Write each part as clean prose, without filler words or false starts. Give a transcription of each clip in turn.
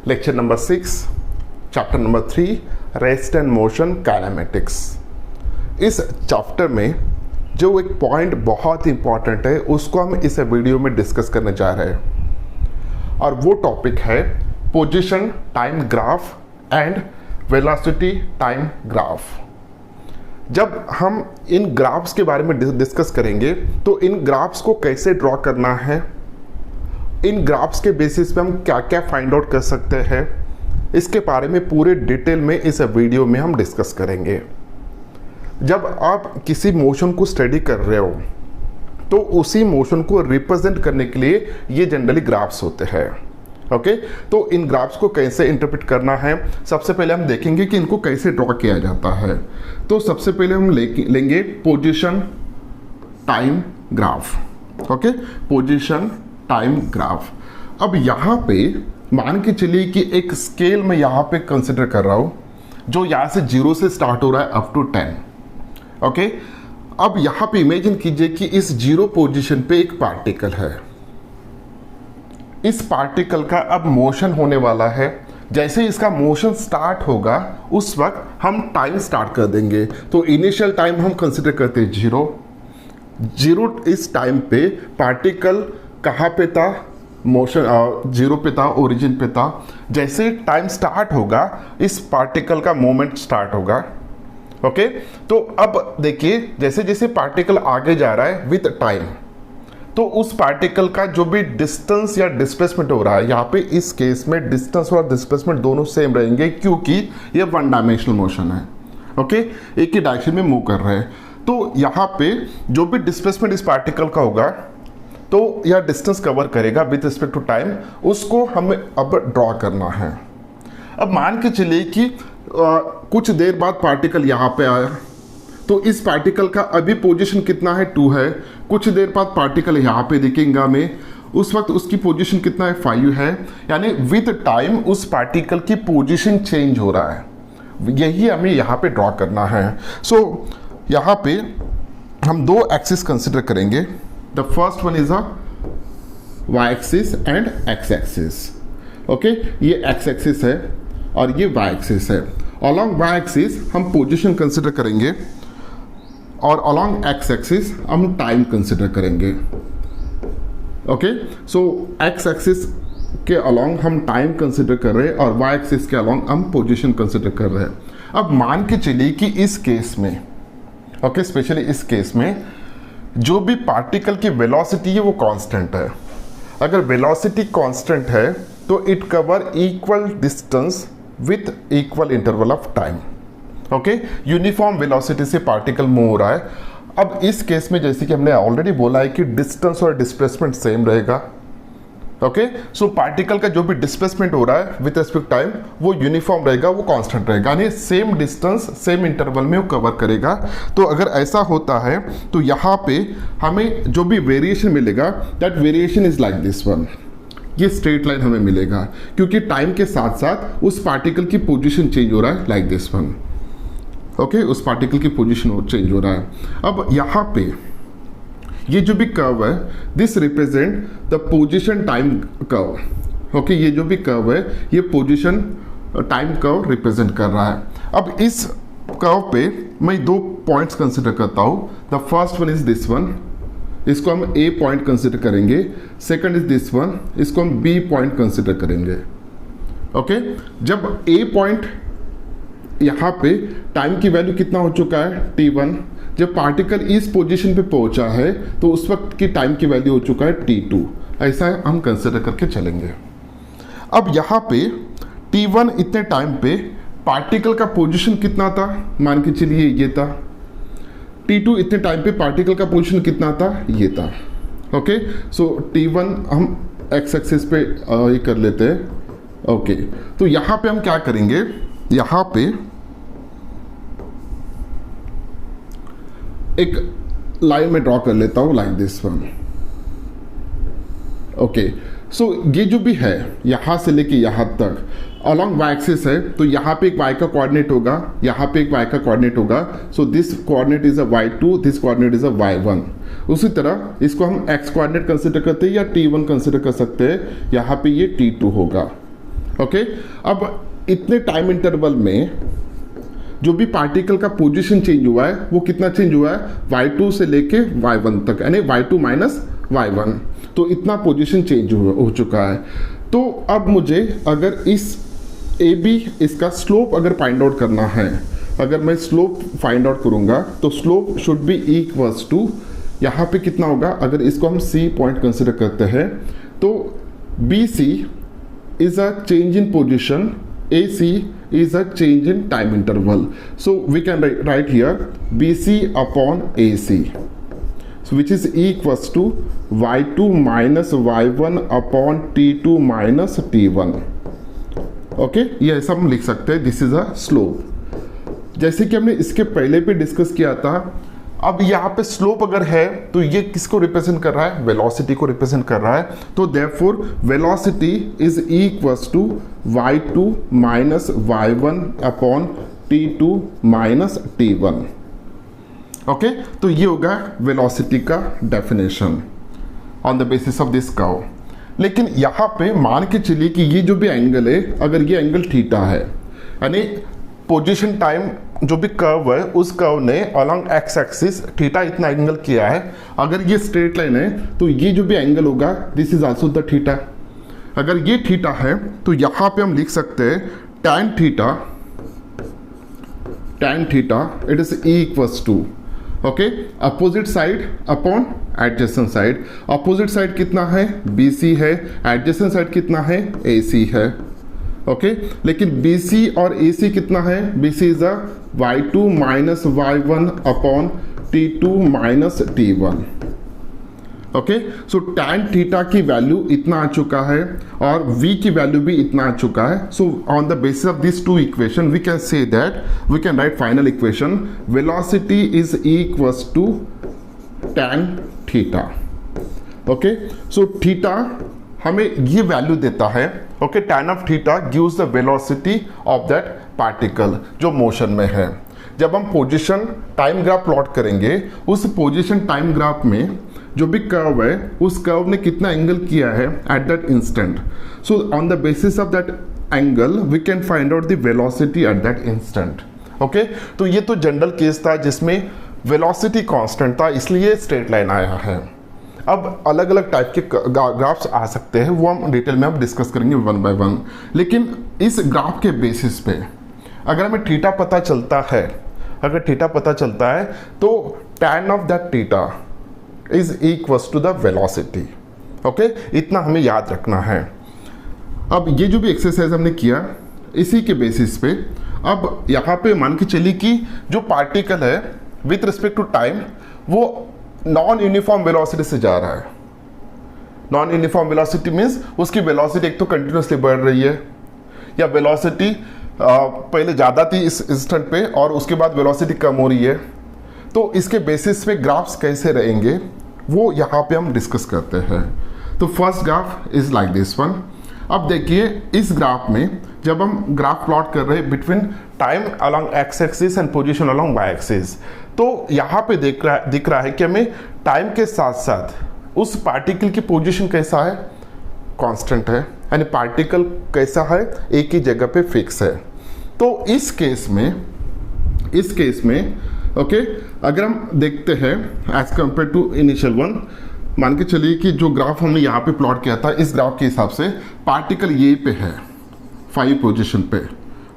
Lecture number 6 chapter number 3 rest and motion kinematics. इस chapter में जो एक पॉइंट बहुत इंपॉर्टेंट है उसको हम इस वीडियो में डिस्कस करने जा रहे हैं और वो टॉपिक है position time graph and velocity time graph. जब हम इन ग्राफ्स के बारे में डिस्कस करेंगे तो इन ग्राफ्स को कैसे ड्रॉ करना है, इन ग्राफ्स के बेसिस पे हम क्या क्या फाइंड आउट कर सकते हैं, इसके बारे में पूरे डिटेल में इस वीडियो में हम डिस्कस करेंगे। जब आप किसी मोशन को स्टडी कर रहे हो तो उसी मोशन को रिप्रेजेंट करने के लिए ये जनरली ग्राफ्स होते हैं। ओके, तो इन ग्राफ्स को कैसे इंटरप्रेट करना है, सबसे पहले हम देखेंगे कि इनको कैसे ड्रॉ किया जाता है। तो सबसे पहले हम लेंगे position time graph. Okay, position time graph. अब यहाँ पे मान के चलिए कि एक स्केल में यहाँ पे कंसिडर कर रहा हूँ जो यहाँ से 0 से स्टार्ट हो रहा है अप टू 10। ओके, अब यहाँ पे इमेजिन कीजिए कि इस 0 पोजीशन पे एक पार्टिकल है। इस पार्टिकल का अब मोशन होने वाला है। जैसे इसका मोशन स्टार्ट होगा उस वक्त हम टाइम स्टार्ट कर देंगे। तो इनिशियल टाइम हम कंसिडर करते हैं 0। इस टाइम पे पार्टिकल कहाँ पे था, मोशन 0 पे था, ओरिजिन पे था। जैसे टाइम स्टार्ट होगा इस पार्टिकल का मोमेंट स्टार्ट होगा। ओके, तो अब देखिए जैसे जैसे पार्टिकल आगे जा रहा है विथ टाइम, तो उस पार्टिकल का जो भी डिस्टेंस या डिस्प्लेसमेंट हो रहा है, यहाँ पे इस केस में डिस्टेंस और डिस्प्लेसमेंट दोनों सेम रहेंगे क्योंकि ये वन डायमेंशनल मोशन है। ओके, एक ही डायरेक्शन में मूव कर रहे हैं। तो यहाँ पे जो भी डिस्प्लेसमेंट इस पार्टिकल का होगा तो यह डिस्टेंस कवर करेगा विथ रिस्पेक्ट टू टाइम, उसको हमें अब ड्रॉ करना है। अब मान के चलिए कि कुछ देर बाद पार्टिकल यहाँ पे आया, तो इस पार्टिकल का अभी पोजीशन कितना है 2 है। कुछ देर बाद पार्टिकल यहाँ पे दिखेगा हमें, उस वक्त उसकी पोजीशन कितना है 5 है। यानी विथ टाइम उस पार्टिकल की पोजीशन चेंज हो रहा है। यही हमें यहाँ पे ड्रॉ करना है। सो यहाँ पे हम 2 एक्सिस कंसिडर करेंगे। The first one is a y-axis and x-axis. Okay, ये x-axis है और ये y-axis है। Along y-axis हम पोजीशन कंसिडर करेंगे और along x-axis हम टाइम कंसिडर करेंगे। ओके, सो x-axis के along हम टाइम कंसिडर कर रहे हैं और y-axis के along हम पोजीशन कंसिडर कर रहे हैं। अब मान के चलिए कि इस केस में, ओके, स्पेशली इस केस में जो भी पार्टिकल की वेलोसिटी है वो कांस्टेंट है। अगर वेलोसिटी कांस्टेंट है तो it cover equal distance with equal interval of time. Okay, uniform velocity से पार्टिकल मूव हो रहा है। अब इस केस में जैसे कि हमने ऑलरेडी बोला है कि डिस्टेंस और डिस्प्लेसमेंट सेम रहेगा। ओके, सो पार्टिकल का जो भी डिस्प्लेसमेंट हो रहा है विथ रिस्पेक्ट टाइम वो यूनिफॉर्म रहेगा, वो कांस्टेंट रहेगा, यानी सेम डिस्टेंस सेम इंटरवल में वो कवर करेगा। तो अगर ऐसा होता है तो यहाँ पे हमें जो भी वेरिएशन मिलेगा that variation is like this one. ये स्ट्रेट लाइन हमें मिलेगा क्योंकि टाइम के साथ साथ उस पार्टिकल की पोजिशन चेंज हो रहा है लाइक दिस वन। ओके, उस पार्टिकल की पोजिशन चेंज हो रहा है। अब यहाँ पे ये जो भी कर्व है this represent the position time curve. Okay, ये जो भी कर्व है ये पोजीशन टाइम कर्व रिप्रेजेंट कर रहा है। अब इस कर्व पे मैं 2 पॉइंट्स कंसिडर करता हूँ। The first one is this one, इसको हम ए पॉइंट कंसिडर करेंगे। सेकंड इज दिस वन, इसको हम बी पॉइंट कंसिडर करेंगे। ओके, जब ए पॉइंट यहाँ पे टाइम की वैल्यू कितना हो चुका है t1, जब पार्टिकल इस पोजीशन पे पहुंचा है तो उस वक्त की टाइम की वैल्यू हो चुका है t2। ऐसा हम कंसिडर करके चलेंगे। अब यहाँ पे t1 इतने टाइम पे पार्टिकल का पोजीशन कितना था, मान के चलिए ये था। t2 इतने टाइम पे पार्टिकल का पोजीशन कितना था, ये था। ओके, सो t1 हम x एक्सिस पे ये कर लेते हैं। ओके, तो यहाँ पे हम क्या करेंगे, यहाँ पे एक लाइन में ड्रॉ कर लेता हूँ like this one. Okay, so ये जो भी है यहाँ से लेके यहाँ तक अलॉन्ग वाई एक्सिस है, तो यहाँ पे एक वाई का कोऑर्डिनेट होगा, यहाँ पे एक वाई का कोऑर्डिनेट होगा। So this coordinate is a y2, this coordinate is a y1। उसी तरह इसको हम x कोऑर्डिनेट कंसिडर करते हैं या t1 कंसिडर कर सकते हैं, यहाँ पे ये t2 होगा। ओके, अब इतने टाइम इंटरवल में जो भी पार्टिकल का पोजीशन चेंज हुआ है वो कितना चेंज हुआ है, y2 से लेके y1 तक, यानी y2 माइनस y1, तो इतना पोजीशन चेंज हो चुका है। तो अब मुझे अगर इस AB इसका स्लोप अगर फाइंड आउट करना है, अगर मैं स्लोप फाइंड आउट करूंगा तो slope should be equals to, यहाँ पे कितना होगा, अगर इसको हम C पॉइंट कंसिडर करते हैं तो BC is a change in position, AC is a change in time interval. So we can write here BC upon AC, so which is equals to Y2 minus Y1 upon T2 minus T1. Okay, ये ऐसा हम लिख सकते हैं, this is a slope, जैसे कि हमने इसके पहले भी डिस्कस किया था। अब यहाँ पे स्लोप अगर है तो ये किसको रिप्रेजेंट कर रहा है, वेलोसिटी को रिप्रेजेंट कर रहा है। तो therefore velocity is equals to y2 minus y1 upon t2 minus t1। Okay, तो ये होगा वेलोसिटी का definition on the basis of this curve. लेकिन यहाँ पे मान के चलिए कि ये जो भी एंगल है, अगर ये एंगल थीटा है, यानी पोजीशन टाइम जो भी कर्व है उस कर्व ने अलोंग एक्स एक्सिस थीटा इतना एंगल किया है। अगर ये स्ट्रेट लाइन है तो ये जो भी एंगल होगा this is also the theta. अगर ये थीटा है तो यहाँ पे हम लिख सकते हैं tan theta it is equals to, okay, opposite side upon adjacent side. Opposite side कितना है, BC है, एडजेसेंट साइड कितना है, AC है। ओके, लेकिन BC और AC कितना है, BC is a y2 minus y1 upon t2 minus t1। Okay, so tan theta की वैल्यू इतना आ चुका है और V की वैल्यू भी इतना आ चुका है। So on the basis of this two equation we can say that we can write final equation, velocity is equals to tan theta. Okay, so theta हमें ये वैल्यू देता है, okay, tan of theta gives the velocity of that particle जो motion में है। जब हम position time graph plot करेंगे, उस पोजीशन टाइम ग्राफ में जो भी कर्व है उस कर्व ने कितना एंगल किया है at that instant. So on the basis of that angle we can find out the velocity at that instant. Okay, तो ये तो जनरल केस था जिसमें वेलोसिटी कांस्टेंट था, इसलिए स्ट्रेट लाइन आया है। अब अलग अलग टाइप के ग्राफ्स आ सकते हैं, वो हम डिटेल में अब डिस्कस करेंगे वन बाय वन। लेकिन इस ग्राफ के बेसिस पे अगर हमें थीटा पता चलता है, अगर थीटा पता चलता है तो tan of that theta is equals to the velocity. Okay, इतना हमें याद रखना है। अब ये जो भी एक्सरसाइज हमने किया इसी के बेसिस पे अब यहाँ पे मान के चलिए कि जो पार्टिकल है विथ रिस्पेक्ट टू टाइम वो नॉन यूनिफॉर्म वेलोसिटी से जा रहा है। नॉन यूनिफॉर्म वेलोसिटी मीन्स उसकी वेलोसिटी एक तो कंटिन्यूसली बढ़ रही है, या वेलोसिटी पहले ज़्यादा थी इस इंस्टेंट पे और उसके बाद वेलोसिटी कम हो रही है। तो इसके बेसिस पे ग्राफ्स कैसे रहेंगे वो यहाँ पे हम डिस्कस करते हैं। तो first graph is like this one. अब देखिए इस ग्राफ में जब हम ग्राफ प्लॉट कर रहे हैं between time along x axis and position along y axis, तो यहाँ पे दिख रहा है कि हमें टाइम के साथ साथ उस पार्टिकल की पोजीशन कैसा है, कांस्टेंट है, यानी पार्टिकल कैसा है, एक ही जगह पे फिक्स है। तो इस केस में ओके, अगर हम देखते हैं as compare to initial one, मान के चलिए कि जो ग्राफ हमने यहाँ पे प्लॉट किया था इस ग्राफ के हिसाब से पार्टिकल ये पे है 5 पोजीशन पे।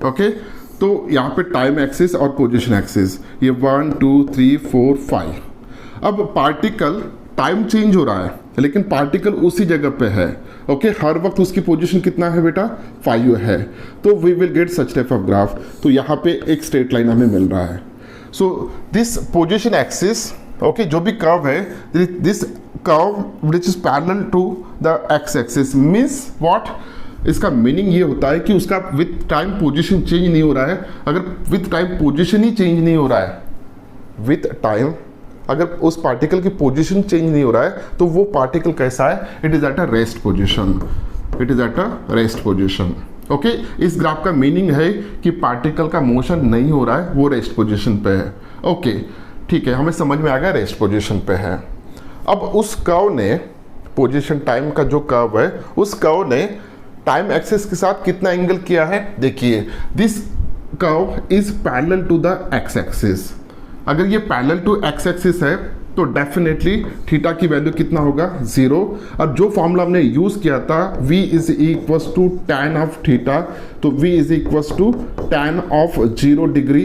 ओके, तो यहाँ पे टाइम एक्सिस और पोजीशन एक्सिस ये 1 2 3 4 5। अब पार्टिकल टाइम चेंज हो रहा है लेकिन पार्टिकल उसी जगह पे है। ओके, हर वक्त उसकी पोजीशन कितना है बेटा, 5 है। तो we will get such type of graph. तो यहाँ पे एक स्ट्रेट लाइन हमें मिल रहा है। So this position axis, okay, जो भी कर्व है, this curve which is parallel to the x axis means what, इसका मीनिंग ये होता है कि उसका विथ टाइम पोजीशन चेंज नहीं हो रहा है। अगर with time position he change नहीं हो रहा है, विथ टाइम अगर उस पार्टिकल की पोजीशन चेंज नहीं हो रहा है तो वो पार्टिकल कैसा है, it is at a rest position, it is at a rest position. Okay, इस ग्राफ का मीनिंग है कि पार्टिकल का मोशन नहीं हो रहा है, वो रेस्ट पोजीशन पे है। ओके, ठीक है, हमें समझ में आ गया रेस्ट पोजीशन पे है। अब उस कर्व ने, पोजीशन टाइम का जो कर्व है, उस कर्व ने टाइम एक्सिस के साथ कितना एंगल किया है, देखिए this curve is parallel to the x axis. अगर ये पैरेलल टू एक्स एक्सिस है तो डेफिनेटली थीटा की वैल्यू कितना होगा, 0। और जो फॉर्मूला हमने यूज किया था v is equals to tan of theta, तो v is equals to tan of 0 degree.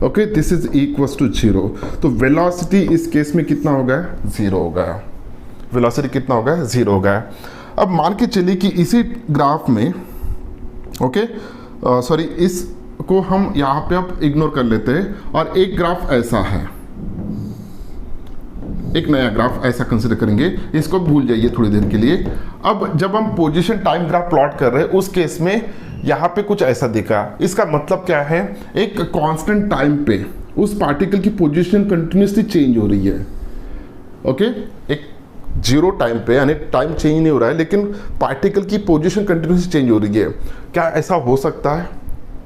Okay, this is equals to 0। तो वेलोसिटी इस केस में कितना हो गया, 0 हो गया। वेलोसिटी कितना हो गया, 0 हो गया। अब मान के चलिए कि इसी ग्राफ में, ओके सॉरी, इसको हम यहाँ पे अब इग्नोर कर लेते हैं और एक ग्राफ ऐसा है, एक नया ग्राफ ऐसा कंसिडर करेंगे, इसको भूल जाइए थोड़ी देर के लिए। अब जब हम पोजीशन टाइम ग्राफ प्लॉट कर रहे हैं उस केस में यहाँ पे कुछ ऐसा दिखा। इसका मतलब क्या है, एक कांस्टेंट टाइम पे उस पार्टिकल की पोजीशन कंटिन्यूसली चेंज हो रही है। ओके, एक 0 टाइम पे, यानी टाइम चेंज नहीं हो रहा है लेकिन पार्टिकल की पोजीशन कंटिन्यूसली चेंज हो रही है। क्या ऐसा हो सकता है?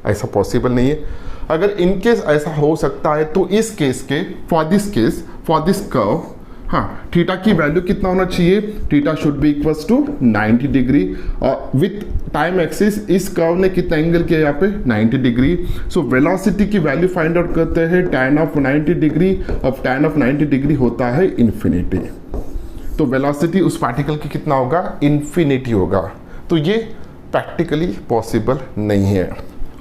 ऐसा पॉसिबल नहीं है। अगर इनकेस ऐसा हो सकता है तो इस केस के फॉर दिस कर्व, हाँ, थीटा की वैल्यू कितना होना चाहिए, theta should be equals to 90 degree. और विथ टाइम एक्सिस इस कर्व ने कितना एंगल किया यहाँ पे, 90 डिग्री। सो वेलोसिटी की वैल्यू फाइंड आउट करते हैं tan ऑफ 90 डिग्री। अब tan ऑफ 90 डिग्री होता है इन्फिनिटी, तो वेलोसिटी उस पार्टिकल की कितना होगा, इन्फिनिटी होगा। तो ये प्रैक्टिकली पॉसिबल नहीं है।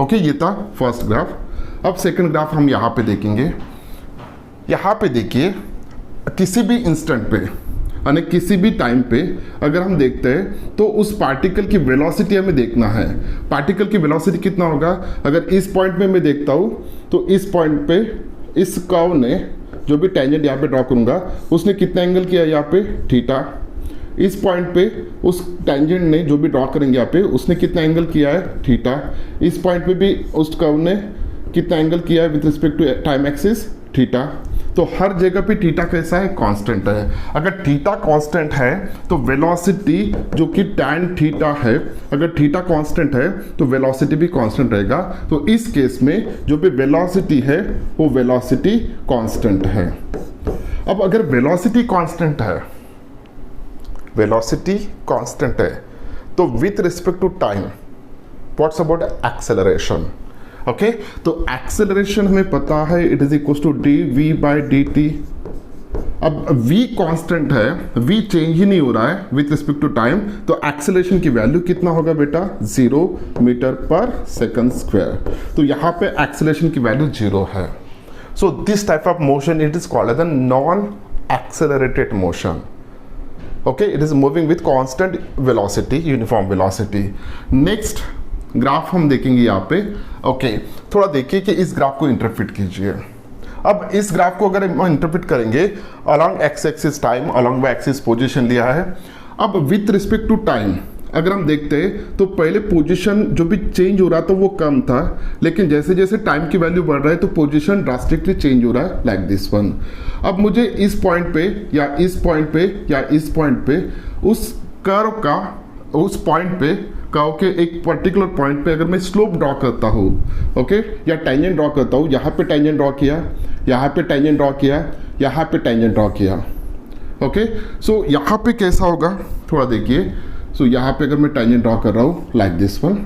ओके, ये था फर्स्ट ग्राफ। अब सेकंड ग्राफ हम यहाँ पे देखेंगे। यहाँ पे देखिए, किसी भी इंस्टेंट पे यानी किसी भी टाइम पे अगर हम देखते हैं तो उस पार्टिकल की वेलोसिटी हमें देखना है। पार्टिकल की वेलोसिटी कितना होगा, अगर इस पॉइंट पे मैं देखता हूँ तो इस पॉइंट पे इस कर्व ने जो भी टेंजेंट यहाँ पे ड्रॉ करूँगा उसने कितना एंगल किया यहाँ पे, थीटा। इस पॉइंट पे उस टेंजेंट ने जो भी ड्रॉ करेंगे यहाँ पे उसने कितना एंगल किया है, थीटा। इस पॉइंट पे भी उस कर्व ने कितना एंगल किया है with respect to time axis, theta. तो हर जगह पे थीटा कैसा है, कांस्टेंट है। अगर थीटा कांस्टेंट है तो वेलोसिटी जो कि tan थीटा है, अगर थीटा कांस्टेंट है तो वेलोसिटी भी कांस्टेंट रहेगा। तो इस केस में जो भी वेलोसिटी है वो वेलोसिटी कांस्टेंट है। अब अगर वेलोसिटी कांस्टेंट है, वेलोसिटी कांस्टेंट है तो with respect to time what's about acceleration. Okay, तो एक्सेलरेशन हमें पता है it is equal to dv/dt। अब v कांस्टेंट है, v चेंज ही नहीं हो रहा है विथ रिस्पेक्ट टू टाइम, तो एक्सेलरेशन की वैल्यू कितना होगा बेटा, 0 मीटर पर सेकंड स्क्वायर। तो यहाँ पे एक्सेलरेशन की वैल्यू 0 है। So this type of motion it is called as the non accelerated motion. Okay, it is moving with constant velocity, uniform velocity. Next graph हम देखेंगे यहाँ पे। ओके, थोड़ा देखिए कि इस ग्राफ को इंटरप्रेट कीजिए। अब इस ग्राफ को अगर हम इंटरप्रेट करेंगे, along x axis time, along y axis position लिया है। अब विथ रिस्पेक्ट टू टाइम अगर हम देखते हैं तो पहले पोजीशन जो भी चेंज हो रहा था वो कम था, लेकिन जैसे जैसे टाइम की वैल्यू बढ़ रहा है तो पोजीशन ड्रास्टिकली चेंज हो रहा है, लाइक दिस वन। अब मुझे इस पॉइंट पे या इस पॉइंट पे या इस पॉइंट पे उस कर्व का, उस पॉइंट पे कर्व के एक पर्टिकुलर पॉइंट पे अगर मैं स्लोप ड्रॉ करता हूँ, ओके, या टेंजेंट ड्रॉ करता हूँ, यहाँ पे टेंजेंट ड्रॉ किया, यहाँ पे टेंजेंट ड्रॉ किया, यहाँ पे टेंजेंट ड्रॉ किया। ओके, सो यहाँ पे कैसा होगा थोड़ा देखिए। सो यहाँ पे अगर मैं टेंजेंट ड्रॉ कर रहा हूँ लाइक दिस वन,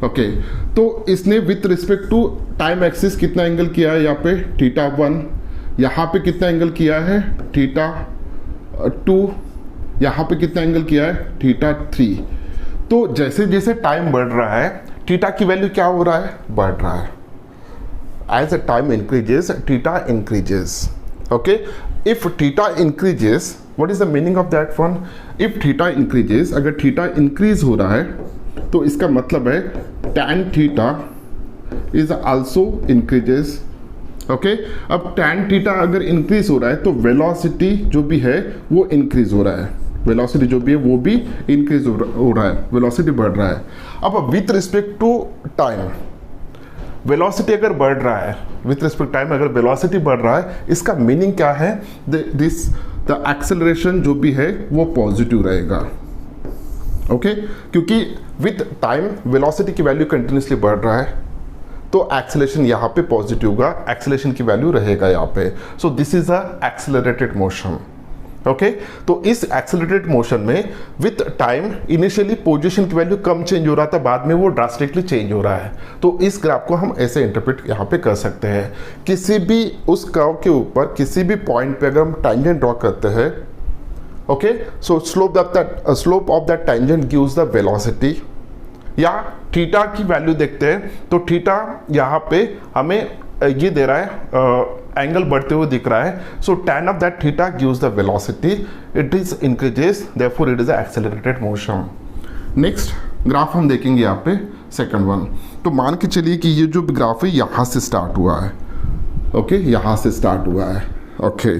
ओके, तो इसने with respect to time axis कितना एंगल किया है, यहाँ पे θ1, यहाँ पे कितना एंगल किया है, θ2, यहाँ पे कितना एंगल किया है, θ3। तो जैसे जैसे टाइम बढ़ रहा है थीटा की वैल्यू क्या हो रहा है, बढ़ रहा है। As a time increases theta increases. Okay, if theta increases, what is the meaning of that one, if theta increases, अगर थीटा इंक्रीज हो रहा है तो इसका मतलब है tan theta is also increases. Okay, अब tan थीटा अगर इंक्रीज हो रहा है तो वेलोसिटी जो भी है वो इंक्रीज हो रहा है, वेलोसिटी जो भी है वो भी इंक्रीज हो रहा है, वेलोसिटी बढ़ रहा है। अब with respect to time velocity अगर बढ़ रहा है, विथ रिस्पेक्ट टाइम अगर वेलोसिटी बढ़ रहा है, इसका मीनिंग क्या है, द एक्सेलरेशन जो भी है वो पॉजिटिव रहेगा। ओके, क्योंकि विथ टाइम वेलोसिटी की वैल्यू कंटिन्यूसली बढ़ रहा है तो एक्सेलरेशन यहाँ पे पॉजिटिव होगा, एक्सेलरेशन की वैल्यू रहेगा यहाँ पे। सो this is a accelerated motion. Okay तो इस एक्सेलरेटेड मोशन में विथ टाइम इनिशियली पोजीशन की वैल्यू कम चेंज हो रहा था, बाद में वो ड्रास्टिकली चेंज हो रहा है। तो इस ग्राफ को हम ऐसे इंटरप्रेट यहाँ पे कर सकते हैं। किसी भी उस कर्व के ऊपर किसी भी पॉइंट पे अगर हम टेंजेंट ड्रॉ करते हैं, okay so slope of that tangent gives the velocity, या थीटा की वैल्यू देखते हैं तो थीटा यहाँ पे हमें ये दे रहा है, एंगल बढ़ते हुए दिख रहा है। सो tan of that theta gives the velocity, it is increases, therefore it is a accelerated motion. Next graph हम देखेंगे यहाँ पे सेकंड वन। तो मान के चलिए कि ये जो ग्राफ है यहाँ से स्टार्ट हुआ है, ओके यहाँ से स्टार्ट हुआ है, ओके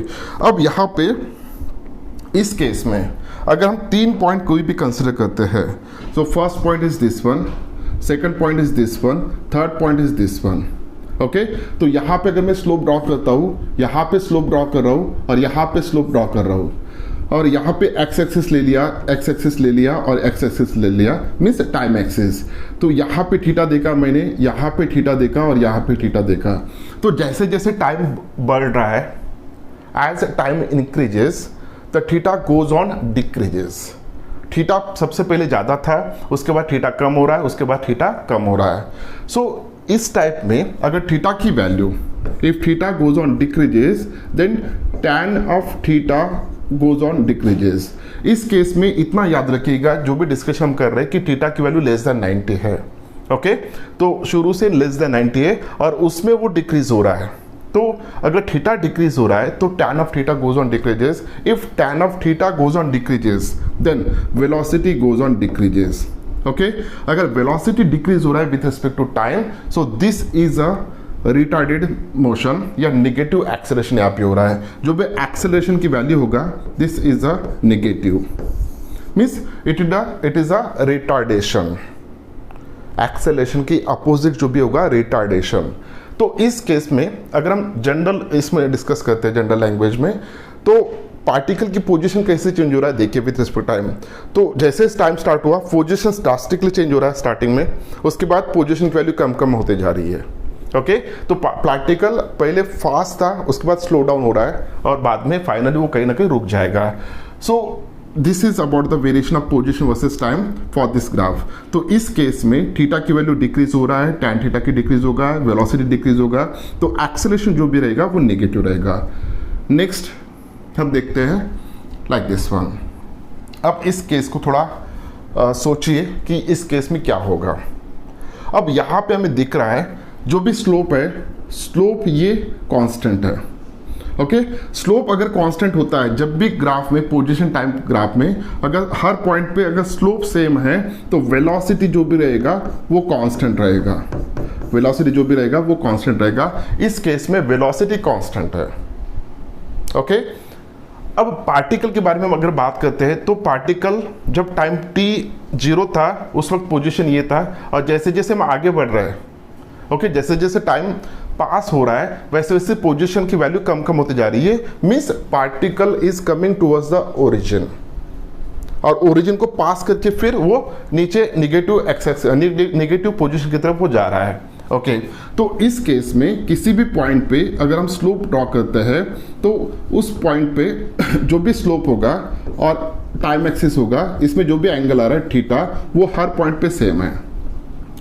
अब यहाँ पे इस केस में अगर हम 3 पॉइंट कोई भी कंसिडर करते हैं, so first point is this one, second point is this one, third point is this one, okay तो यहाँ पे अगर मैं स्लोप ड्रॉ करता हूँ, यहाँ पे स्लोप ड्रॉ कर रहा हूँ और यहाँ पे स्लोप ड्रॉ कर रहा हूँ, और यहाँ पे एक्स एक्सिस ले लिया, एक्स एक्सिस ले लिया और एक्स एक्सिस ले लिया, मीन्स टाइम एक्सिस। तो यहाँ पे थीटा देखा मैंने, यहाँ पे थीटा देखा और यहाँ पे थीटा देखा। तो जैसे जैसे टाइम बढ़ रहा है, as time increases the theta goes on decreases. Theta सबसे पहले ज़्यादा था, उसके बाद थीटा कम हो रहा है, उसके बाद थीटा कम हो रहा है। सो इस टाइप में अगर थीटा की value, if theta goes on decreases then tan of theta goes on decreases. इस केस में इतना याद रखिएगा, जो भी डिस्कशन हम कर रहे हैं कि थीटा की वैल्यू लेस देन 90 है, ओके तो शुरू से लेस देन 90 है और उसमें वो डिक्रीज हो रहा है। तो अगर थीटा डिक्रीज हो रहा है तो tan of theta goes on decreases. If tan of theta goes on decreases then velocity goes on decreases, okay अगर वेलोसिटी डिक्रीज हो रहा है with respect to time, so this is a retarded motion या negative acceleration यहाँ पे हो रहा है। जो भी एक्सेलरेशन की वैल्यू होगा this is a negative, means it is a retardation. Acceleration की अपोजिट जो भी होगा रिटार्डेशन। तो इस केस में अगर हम जनरल इसमें डिस्कस करते हैं जनरल लैंग्वेज में, तो पार्टिकल की पोजीशन कैसे चेंज हो रहा है देखिए विथ रिस्पेक्ट टाइम। तो जैसे टाइम स्टार्ट हुआ पोजीशन ड्रास्टिकली चेंज हो रहा है स्टार्टिंग में, उसके बाद पोजीशन की वैल्यू कम कम होते जा रही है, ओके तो पार्टिकल पहले फास्ट था, उसके बाद स्लो डाउन हो रहा है और बाद में फाइनली वो कहीं ना कहीं रुक जाएगा। सो this is about the variation of position versus time for this graph. तो इस केस में थीटा की वैल्यू डिक्रीज हो रहा है, tan थीटा की डिक्रीज होगा, वेलोसिटी डिक्रीज होगा, तो एक्सेलरेशन जो भी रहेगा वो नेगेटिव रहेगा। नेक्स्ट हम देखते हैं लाइक दिस वन। अब इस केस को थोड़ा सोचिए कि इस केस में क्या होगा। अब यहाँ पे हमें दिख रहा है जो भी स्लोप है, स्लोप ये कांस्टेंट है, ओके स्लोप अगर कांस्टेंट होता है, जब भी ग्राफ में पोजीशन टाइम ग्राफ में अगर हर पॉइंट पे अगर स्लोप सेम है तो वेलोसिटी जो भी रहेगा वो कांस्टेंट रहेगा, वेलोसिटी जो भी रहेगा वो कांस्टेंट रहेगा। इस केस में वेलोसिटी कांस्टेंट है, ओके अब पार्टिकल के बारे में अगर बात करते हैं तो पार्टिकल जब टाइम t0 था उस वक्त पोजीशन ये था, और जैसे जैसे हम आगे बढ़ रहे हैं, ओके जैसे जैसे टाइम पास हो रहा है वैसे वैसे पोजीशन की वैल्यू कम कम होती जा रही है, means particle is coming towards the origin, और ओरिजिन को पास करके फिर वो नीचे नेगेटिव पोजीशन की तरफ वो जा रहा है, ओके तो इस केस में किसी भी पॉइंट पे अगर हम स्लोप ड्रॉ करते हैं तो उस पॉइंट पे जो भी स्लोप होगा और टाइम एक्सिस होगा, इसमें जो भी एंगल आ रहा है थीटा, वो हर पॉइंट पे सेम है,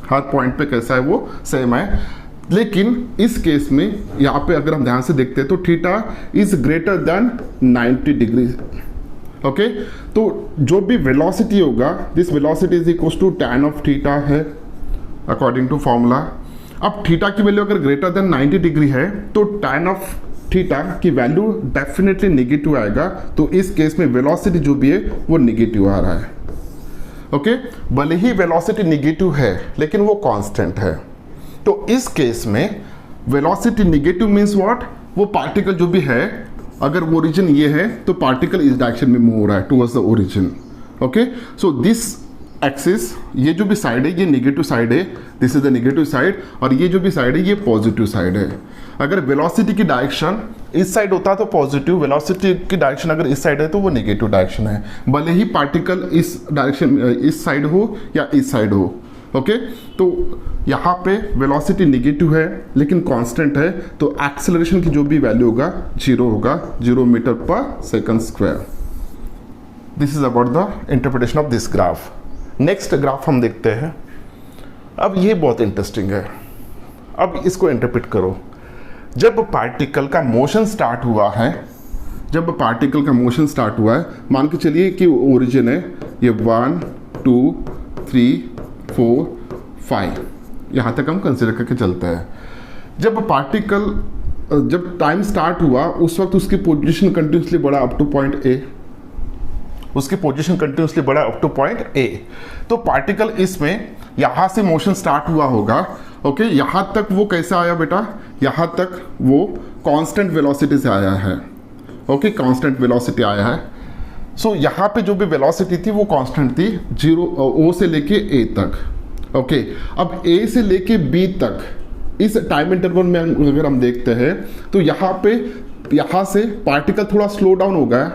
हर पॉइंट पे कैसा है वो सेम है। लेकिन इस केस में यहाँ पे अगर हम ध्यान से देखते हैं तो theta is greater than 90 degree, okay तो जो भी वेलोसिटी होगा this velocity is equal to tan of theta है अकॉर्डिंग टू फॉर्मूला। अब थीटा की वैल्यू अगर ग्रेटर देन 90 डिग्री है तो tan ऑफ थीटा की वैल्यू डेफिनेटली नेगेटिव आएगा, तो इस केस में वेलोसिटी जो भी है वो नेगेटिव आ रहा है, ओके भले ही वेलोसिटी नेगेटिव है लेकिन वो कांस्टेंट है। तो इस केस में वेलोसिटी नेगेटिव मींस व्हाट, वो पार्टिकल जो भी है अगर ओरिजिन ये है तो पार्टिकल इस डायरेक्शन में मूव हो रहा है towards the origin, okay so this axis, ये जो भी साइड है ये नेगेटिव साइड है, this is the negative side, और ये जो भी साइड है ये पॉजिटिव साइड है। अगर वेलोसिटी की डायरेक्शन इस साइड होता तो पॉजिटिव, वेलोसिटी की डायरेक्शन अगर इस साइड है तो वो नेगेटिव डायरेक्शन है, भले ही पार्टिकल इस डायरेक्शन इस साइड हो या इस साइड हो, ओके तो यहाँ पे वेलोसिटी नेगेटिव है लेकिन कांस्टेंट है, तो एक्सेलरेशन की जो भी वैल्यू होगा 0 होगा, 0 मीटर पर second square. This is about the interpretation of this graph. Next graph हम देखते हैं। अब ये बहुत इंटरेस्टिंग है, अब इसको इंटरप्रेट करो। जब पार्टिकल का मोशन स्टार्ट हुआ है, जब पार्टिकल का मोशन स्टार्ट हुआ है, मान के चलिए कि ओरिजिन है ये 1 2 3 4 5, यहाँ तक हम कंसिडर करके चलते हैं। जब पार्टिकल जब टाइम स्टार्ट हुआ उस वक्त उसकी पोजीशन कंटिन्यूसली बढ़ा अप टू पॉइंट ए, उसकी पोजीशन कंटिन्यूसली बढ़ा अप टू पॉइंट ए। तो पार्टिकल इसमें यहाँ से मोशन स्टार्ट हुआ होगा, ओके यहाँ तक वो कैसे आया बेटा, यहाँ तक वो कांस्टेंट वेलोसिटी से आया है, ओके कांस्टेंट वेलोसिटी आया है। सो यहाँ पे जो भी वेलोसिटी थी वो कांस्टेंट थी, 0 ओ से लेके ए तक, ओके अब ए से लेके बी तक इस टाइम इंटरवल में अगर हम देखते हैं तो यहाँ से पार्टिकल थोड़ा स्लो डाउन हो गया,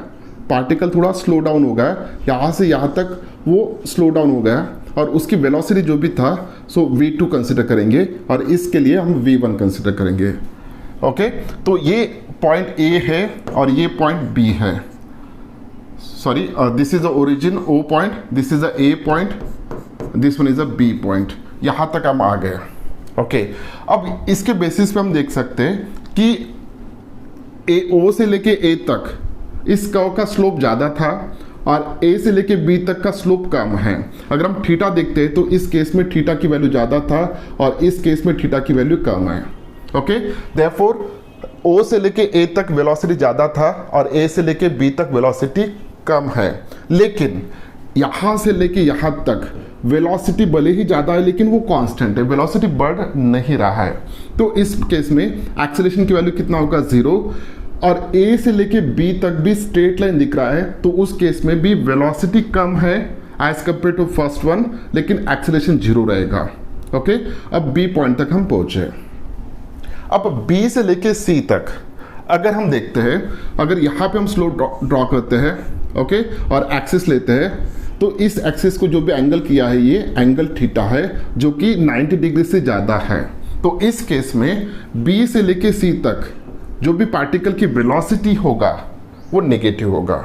पार्टिकल थोड़ा स्लो डाउन हो गया, यहाँ से यहाँ तक वो स्लो डाउन हो गया और उसकी वेलोसिटी जो भी था सो v2 कंसिडर करेंगे और इसके लिए हम v1 कंसिडर करेंगे, ओके तो ये पॉइंट A है और ये पॉइंट B है, sorry this is the origin O point, this is the A point, this one is the B point, यहाँ तक हम आ गए, ओके अब इसके बेसिस पे हम देख सकते हैं कि O से लेके A तक इस कर्व का स्लोप ज़्यादा था और A से लेके B तक का स्लोप कम है। अगर हम थीटा देखते हैं तो इस केस में थीटा की वैल्यू ज़्यादा था और इस केस में थीटा की वैल्यू कम है, ओके देयरफॉर O से लेके A तक वेलोसिटी ज़्यादा था और A से लेके B तक वेलोसिटी कम है, लेकिन यहाँ से लेके यहाँ तक वेलोसिटी भले ही ज़्यादा है लेकिन वो कांस्टेंट है, वेलोसिटी बढ़ नहीं रहा है। तो इस केस में एक्सेलरेशन की वैल्यू कितना होगा 0 और A से लेके B तक भी स्ट्रेट लाइन दिख रहा है, तो उस केस में भी वेलोसिटी कम है as compare to first one, लेकिन एक्सेलरेशन 0 रहेगा, ओके अब B पॉइंट तक हम पहुंचे। अब B से लेके C तक अगर हम देखते हैं, अगर यहाँ पे हम स्लो ड्रॉ करते हैं, ओके और एक्सिस लेते हैं, तो इस एक्सिस को जो भी एंगल किया है ये एंगल थीटा है जो कि 90 डिग्री से ज़्यादा है। तो इस केस में B से लेके C तक जो भी पार्टिकल की वेलोसिटी होगा वो नेगेटिव होगा,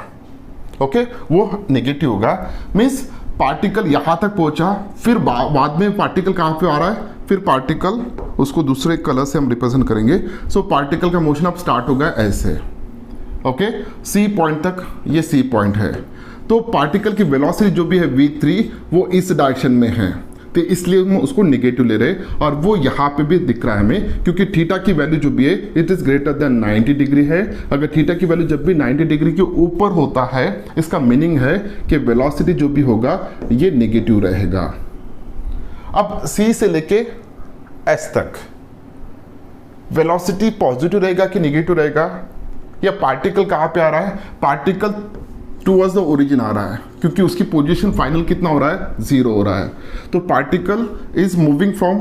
ओके वो नेगेटिव होगा, मीन्स पार्टिकल यहाँ तक पहुँचा, फिर बाद में पार्टिकल कहाँ पे आ रहा है, फिर पार्टिकल उसको दूसरे कलर से हम रिप्रेजेंट करेंगे। सो पार्टिकल का मोशन अब स्टार्ट होगा ऐसे, ओके C पॉइंट तक ये C पॉइंट है, तो पार्टिकल की वेलोसिटी जो भी है v3 वो इस डायरेक्शन में है, तो इसलिए हम उसको निगेटिव ले रहे हैं और वो यहाँ पे भी दिख रहा है हमें, क्योंकि थीटा की वैल्यू जो भी है it is greater than 90 degree है। अगर थीटा की वैल्यू जब भी 90 डिग्री के ऊपर होता है इसका मीनिंग है कि वेलोसिटी जो भी होगा ये नेगेटिव रहेगा। अब C से लेके S तक वेलोसिटी पॉजिटिव रहेगा कि नेगेटिव रहेगा, या पार्टिकल कहाँ पे आ रहा है, पार्टिकल टूवर्ड्स द ओरिजिन आ रहा है क्योंकि उसकी पोजीशन फाइनल कितना हो रहा है 0 हो रहा है, तो particle is moving from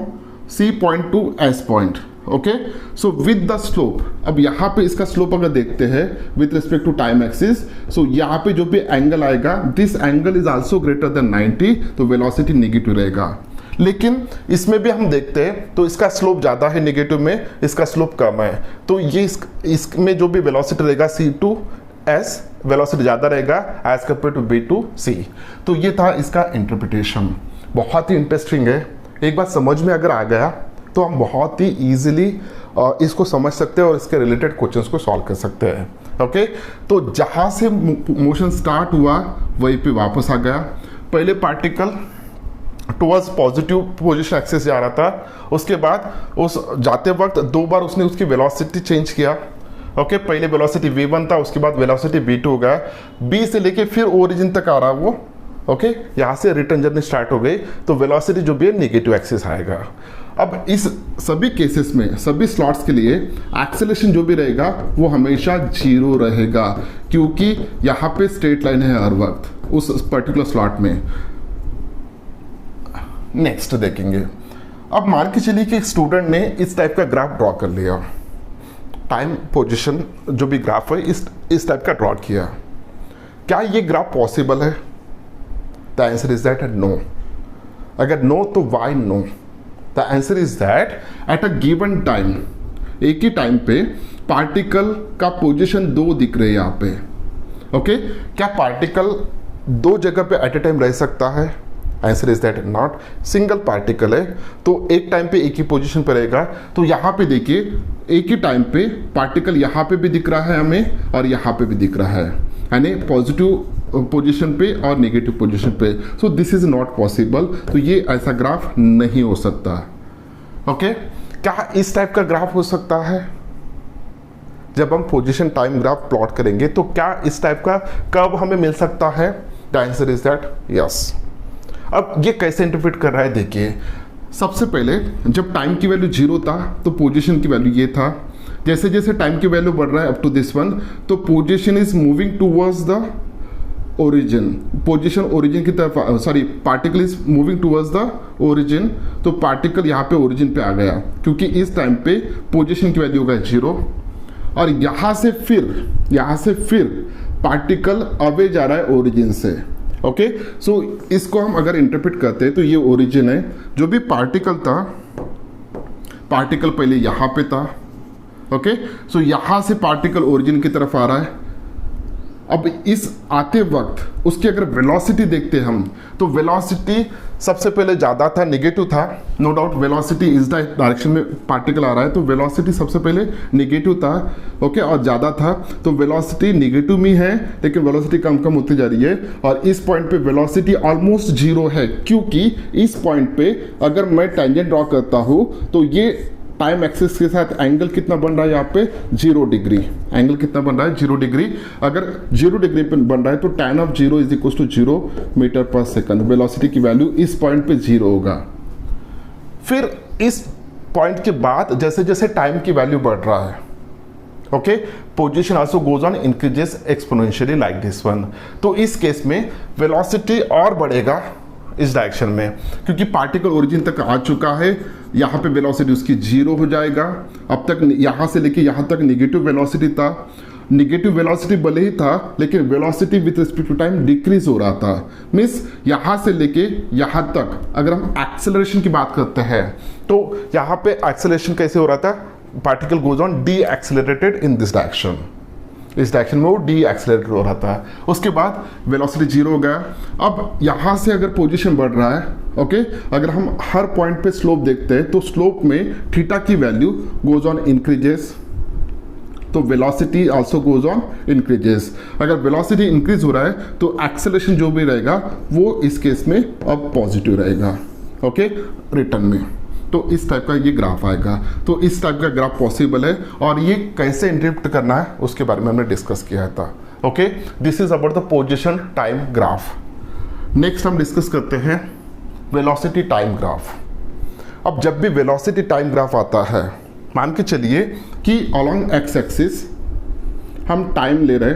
C point to S point, okay so with the slope. अब यहाँ पे इसका स्लोप अगर देखते हैं with respect to time axis, so यहाँ पे जो भी एंगल आएगा this angle is also greater than 90, तो वेलोसिटी नेगेटिव रहेगा। लेकिन इसमें भी हम देखते हैं तो इसका स्लोप ज़्यादा है नेगेटिव में, इसका स्लोप कम है, तो ये इसमें जो भी वेलोसिटी रहेगा C टू S वेलोसिटी ज़्यादा रहेगा as compare to B to C। तो ये था इसका इंटरप्रिटेशन, बहुत ही इंटरेस्टिंग है। एक बात समझ में अगर आ गया तो हम बहुत ही ईजिली इसको समझ सकते हैं और इसके रिलेटेड क्वेश्चंस को सॉल्व कर सकते हैं, ओके तो जहाँ से मोशन स्टार्ट हुआ वहीं पे वापस आ गया। पहले particle towards positive position axis जा रहा था, उसके बाद उस जाते वक्त 2 बार उसने उसकी वेलोसिटी चेंज किया, ओके पहले वेलोसिटी v1 था, उसके बाद वेलोसिटी v2 हो गया, B से लेके फिर ओरिजिन तक आ रहा वो, ओके यहाँ से रिटर्न जर्नी स्टार्ट हो गई, तो वेलोसिटी जो भी है नेगेटिव एक्सिस आएगा। अब इस सभी केसेस में सभी स्लॉट्स के लिए एक्सेलरेशन जो भी रहेगा वो हमेशा 0 रहेगा, क्योंकि यहाँ पे स्ट्रेट लाइन है हर वक्त उस पर्टिकुलर स्लॉट में। नेक्स्ट देखेंगे, अब मान के चलिए कि एक स्टूडेंट ने इस टाइप का ग्राफ ड्रॉ कर लिया, टाइम पोजीशन जो भी ग्राफ है इस टाइप का ड्रॉ किया, क्या ये ग्राफ पॉसिबल है? The answer is that no. अगर नो तो why no? The answer is that at a given time, एक ही टाइम पे पार्टिकल का पोजीशन 2 दिख रहे हैं यहाँ पे। ओके, क्या पार्टिकल 2 जगह पे एट ए टाइम रह सकता है? Answer is that not. Single particle है तो एक टाइम पे एक ही पोजीशन पे रहेगा। तो यहाँ पे देखिए एक ही टाइम पे पार्टिकल यहाँ पे भी दिख रहा है हमें और यहाँ पे भी दिख रहा है, यानी पॉजिटिव पोजीशन पे और नेगेटिव पोजीशन पे। सो दिस इज नॉट पॉसिबल। तो ये ऐसा ग्राफ नहीं हो सकता। ओके, क्या इस टाइप का ग्राफ हो सकता है? जब हम पोजीशन टाइम ग्राफ प्लॉट करेंगे तो क्या इस टाइप का कर्व हमें मिल सकता है? The answer is that yes. अब ये कैसे इंटरप्रेट कर रहा है देखिए, सबसे पहले जब टाइम की वैल्यू 0 था तो पोजीशन की वैल्यू ये था। जैसे जैसे टाइम की वैल्यू बढ़ रहा है अप टू दिस वन, तो position is moving towards the origin. Position origin की तरफ, sorry particle is moving towards the origin. तो पार्टिकल यहाँ पे ओरिजिन पे आ गया क्योंकि इस टाइम पे पोजीशन की वैल्यू होगा 0 और यहाँ से फिर पार्टिकल अवे जा रहा है ओरिजिन से। ओके, सो इसको हम अगर इंटरप्रेट करते हैं तो ये ओरिजिन है। जो भी पार्टिकल था, पार्टिकल पहले यहाँ पे था। ओके, सो यहाँ से पार्टिकल ओरिजिन की तरफ आ रहा है। अब इस आते वक्त उसकी अगर वेलोसिटी देखते हम तो वेलोसिटी सबसे पहले ज़्यादा था, नेगेटिव था। नो डाउट वेलोसिटी इस डायरेक्शन में पार्टिकल आ रहा है तो वेलोसिटी सबसे पहले नेगेटिव था। ओके, और ज़्यादा था तो वेलोसिटी नेगेटिव में है, लेकिन वेलोसिटी कम कम होती जा रही है और इस पॉइंट पे वेलोसिटी ऑलमोस्ट 0 है क्योंकि इस पॉइंट पे अगर मैं टेंजेंट ड्रॉ करता हूँ तो ये टाइम एक्सिस के साथ एंगल कितना बन रहा है यहाँ पे 0 डिग्री। एंगल कितना बन रहा है 0 डिग्री। अगर 0 डिग्री पे बन रहा है तो tan of 0 is equal to 0 metre पर सेकंड। वेलोसिटी की वैल्यू इस पॉइंट पे 0 होगा। फिर इस पॉइंट के बाद जैसे जैसे टाइम की वैल्यू बढ़ रहा है, okay, position also goes on increases exponentially like this one. तो इस केस में वेलोसिटी और बढ़ेगा इस डायरेक्शन में क्योंकि पार्टिकल ओरिजिन तक आ चुका है। यहाँ पे वेलोसिटी उसकी 0 हो जाएगा। अब तक यहाँ से लेके यहाँ तक नेगेटिव वेलोसिटी था। नेगेटिव वेलोसिटी भले ही था लेकिन velocity with respect to time decrease हो रहा था। मीन्स यहाँ से लेके यहाँ तक अगर हम एक्सेलरेशन की बात करते हैं तो यहाँ पे एक्सेलरेशन कैसे हो रहा था? Particle goes on D accelerated in this direction. इस डायरेक्शन में वो डी एक्सेलरेट हो रहा था। उसके बाद वेलोसिटी 0 हो गया। अब यहाँ से अगर पोजीशन बढ़ रहा है, ओके, अगर हम हर पॉइंट पे स्लोप देखते हैं तो स्लोप में थीटा की वैल्यू गोज ऑन इंक्रीजेस, तो velocity also goes on increases. अगर वेलोसिटी इंक्रीज हो रहा है तो एक्सेलरेशन जो भी रहेगा वो इस केस में अब पॉजिटिव रहेगा। ओके, रिटर्न में तो इस टाइप का ये ग्राफ आएगा। तो इस टाइप का ग्राफ पॉसिबल है और ये कैसे इंटरप्रेट करना है उसके बारे में हमने डिस्कस किया था। Okay, this is about the position time graph. Next हम डिस्कस करते हैं वेलोसिटी टाइम ग्राफ। अब जब भी वेलोसिटी टाइम ग्राफ आता है, मान के चलिए कि अलोंग एक्स एक्सिस हम टाइम ले रहे,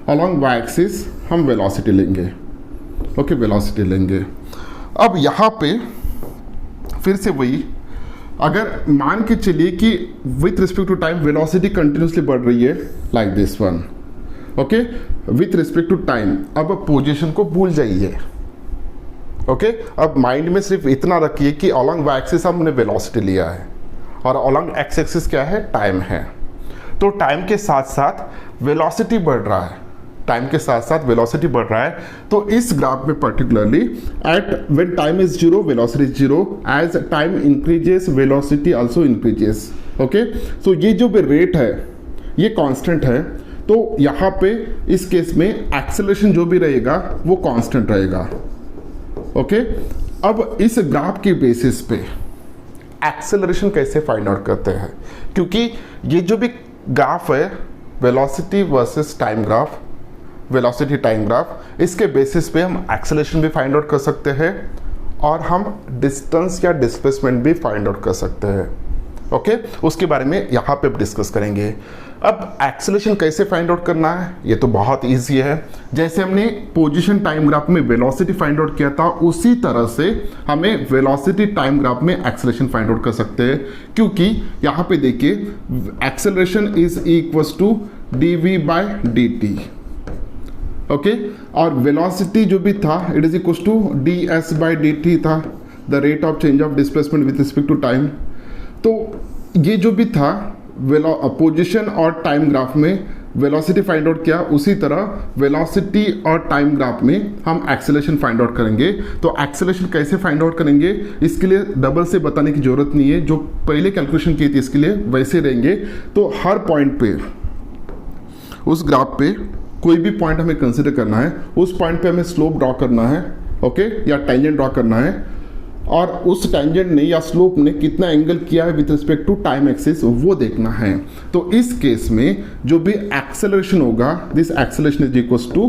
अलोंग वाई एक्सिस हम वेलोसिटी लेंगे। ओके, वेलोसिटी लेंगे। अब यहाँ पे फिर से वही, अगर मान के चलिए कि with respect to time velocity continuously बढ़ रही है like this one. Okay, with respect to time. अब पोजीशन को भूल जाइए। ओके, अब माइंड में सिर्फ इतना रखिए कि अलोंग वाई एक्सिस हमने वेलोसिटी लिया है और अलोंग एक्स एक्सिस क्या है? टाइम है। तो टाइम के साथ साथ वेलोसिटी बढ़ रहा है, टाइम के साथ साथ वेलोसिटी बढ़ रहा है। तो इस ग्राफ में particularly at when time is 0 velocity is 0, as time increases velocity also increases. Okay, so ये जो भी रेट है ये कांस्टेंट है। तो यहाँ पे इस केस में एक्सेलरेशन जो भी रहेगा वो कांस्टेंट रहेगा। ओके, अब इस ग्राफ के बेसिस पे एक्सेलरेशन कैसे फाइंड आउट करते हैं, क्योंकि ये जो भी ग्राफ है velocity versus time graph, velocity time graph, इसके बेसिस पे हम एक्सेलरेशन भी फाइंड आउट कर सकते हैं और हम डिस्टेंस या डिस्प्लेसमेंट भी फाइंड आउट कर सकते हैं। ओके, उसके बारे में यहाँ पे डिस्कस करेंगे। अब एक्सेलरेशन कैसे फाइंड आउट करना है ये तो बहुत इजी है। जैसे हमने पोजीशन टाइम ग्राफ में वेलोसिटी फाइंड आउट किया था उसी तरह से हमें वेलोसिटी टाइम ग्राफ में एक्सेलरेशन फाइंड आउट कर सकते हैं, क्योंकि यहाँ पे देखिए acceleration is equals to dv by dt। Okay. और वेलोसिटी जो भी था it is equal to ds/dt था, the rate of change of displacement with respect to time. तो ये जो भी था पोजीशन और टाइम ग्राफ में वेलोसिटी फाइंड आउट किया, उसी तरह वेलोसिटी और टाइम ग्राफ में हम एक्सेलरेशन फाइंड आउट करेंगे। तो एक्सेलरेशन कैसे फाइंड आउट करेंगे, इसके लिए डबल से बताने की जरूरत नहीं है, जो पहले कैलकुलेशन की थी इसके लिए वैसे रहेंगे। तो हर पॉइंट पे, उस ग्राफ पे कोई भी पॉइंट हमें कंसिडर करना है, उस पॉइंट पे हमें स्लोप ड्रॉ करना है, ओके, या टेंजेंट ड्रॉ करना है, और उस टेंजेंट ने या स्लोप ने कितना एंगल किया है with respect to time axis वो देखना है। तो इस केस में जो भी एक्सेलरेशन होगा, this acceleration is equals to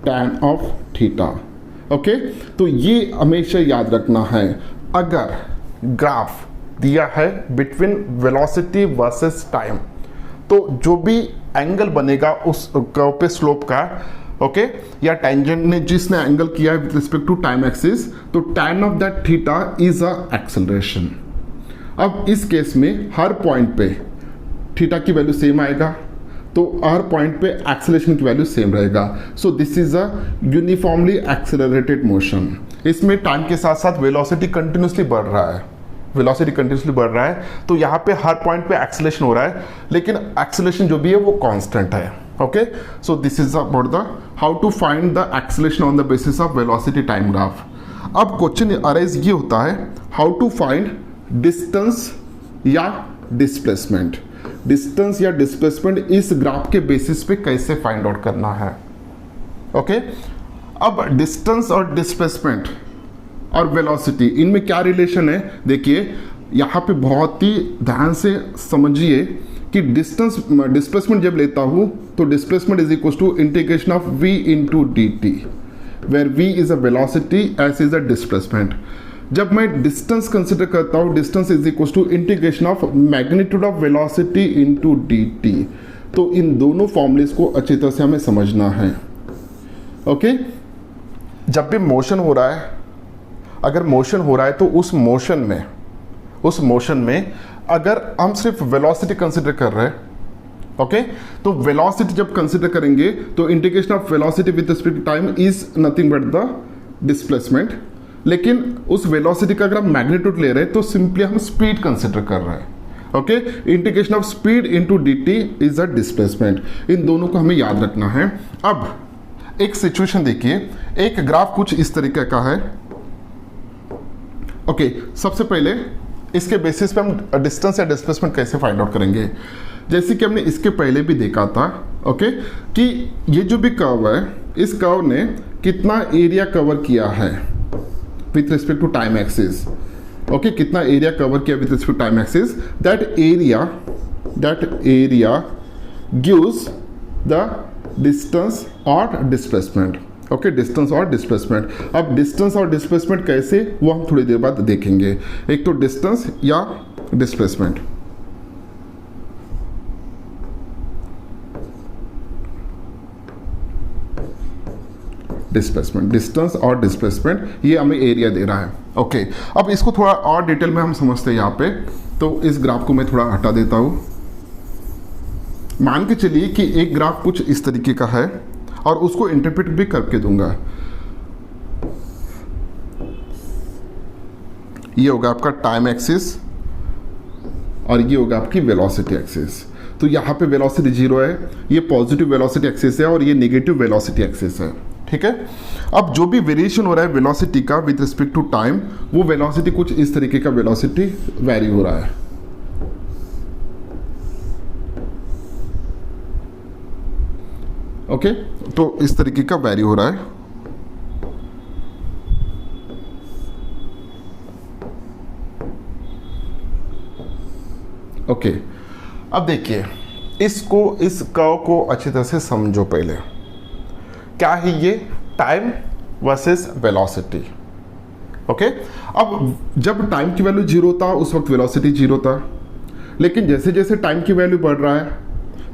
tan of theta, okay. तो ये हमेशा याद रखना है। अगर ग्राफ दिया है बिटवीन वेलोसिटी वर्सेस टाइम, तो जो भी एंगल बनेगा उस कर्व पे स्लोप का, ओके, या टेंजेंट ने जिसने एंगल किया है with respect to time axis, तो tan of that theta is a acceleration. अब इस केस में हर पॉइंट पे थीटा की वैल्यू सेम आएगा, तो हर पॉइंट पे एक्सेलरेशन की वैल्यू सेम रहेगा। So this is a uniformly accelerated motion. इसमें टाइम के साथ साथ वेलोसिटी कंटिन्यूसली बढ़ रहा है, वेलोसिटी कंटिन्यूसली बढ़ रहा है। तो यहाँ पे हर पॉइंट पे एक्सेलरेशन हो रहा है, लेकिन एक्सेलरेशन जो भी है वो कांस्टेंट है, okay. So this is about the how to find the acceleration on the basis of velocity time graph. अब क्वेश्चन अराइज ये होता है, हाउ टू फाइंड डिस्टेंस या डिस्प्लेसमेंट। डिस्टेंस या डिस्प्लेसमेंट इस ग्राफ के बेसिस पे कैसे फाइंड आउट करना है, ओके। अब डिस्टेंस और डिस्प्लेसमेंट और वेलोसिटी, इनमें क्या रिलेशन है, देखिए यहाँ पे बहुत ही ध्यान से समझिए कि डिस्प्लेसमेंट जब लेता हूँ तो displacement is equal to integration of v into d t, where v is a velocity, s is a displacement. जब मैं डिस्टेंस कंसिडर करता हूँ, distance is equal to integration of magnitude of velocity into d t. तो इन दोनों formulas को अच्छी तरह से हमें समझना है, ओके। जब भी मोशन हो रहा है, अगर मोशन हो रहा है तो उस मोशन में अगर हम सिर्फ वेलोसिटी कंसिडर कर रहे हैं, ओके, तो वेलोसिटी जब कंसिडर करेंगे तो integration of velocity with respect to time is nothing but the displacement. लेकिन उस वेलोसिटी का अगर हम मैग्नीट्यूड ले रहे हैं तो सिंपली हम स्पीड कंसिडर कर रहे हैं, okay. Integration of speed into dt is a displacement. इन दोनों को हमें याद रखना है। अब एक सिचुएशन देखिए, एक ग्राफ कुछ इस तरीके का है, ओके। सबसे पहले इसके बेसिस पे हम डिस्टेंस या डिस्प्लेसमेंट कैसे फाइंड आउट करेंगे, जैसे कि हमने इसके पहले भी देखा था, ओके, कि ये जो भी कर्व है, इस कर्व ने कितना एरिया कवर किया है with respect to time axis, okay, कितना एरिया कवर किया with respect to time axis, that area gives the distance और डिस्प्लेसमेंट, ओके, डिस्टेंस और डिस्प्लेसमेंट। अब डिस्टेंस और डिस्प्लेसमेंट कैसे, वो हम थोड़ी देर बाद देखेंगे। एक तो डिस्टेंस या डिस्प्लेसमेंट। डिस्टेंस और डिस्प्लेसमेंट, ये हमें एरिया दे रहा है, ओके। अब इसको थोड़ा और डिटेल में हम समझते हैं यहाँ पे। तो इस ग्राफ को मैं थोड़ा हटा देता हूँ। मान के चलिए कि एक ग्राफ कुछ इस तरीके का है और उसको इंटरप्रेट भी करके दूंगा। ये होगा आपका टाइम एक्सिस और ये होगा आपकी वेलोसिटी एक्सिस। तो यहाँ पे वेलोसिटी 0 है, ये पॉजिटिव वेलोसिटी एक्सिस है और ये नेगेटिव वेलोसिटी एक्सिस है, ठीक है। अब जो भी वेरिएशन हो रहा है वेलोसिटी का विद रिस्पेक्ट टू टाइम, वो वेलोसिटी कुछ इस तरीके का वेलोसिटी वेरी हो रहा है, ओके। तो इस तरीके का वेरी हो रहा है, ओके। अब देखिए इसको, इस कर्व को अच्छी तरह से समझो। पहले क्या है ये, टाइम वर्सेस वेलोसिटी, ओके। अब जब टाइम की वैल्यू 0 था उस वक्त वेलोसिटी 0 था, लेकिन जैसे जैसे टाइम की वैल्यू बढ़ रहा है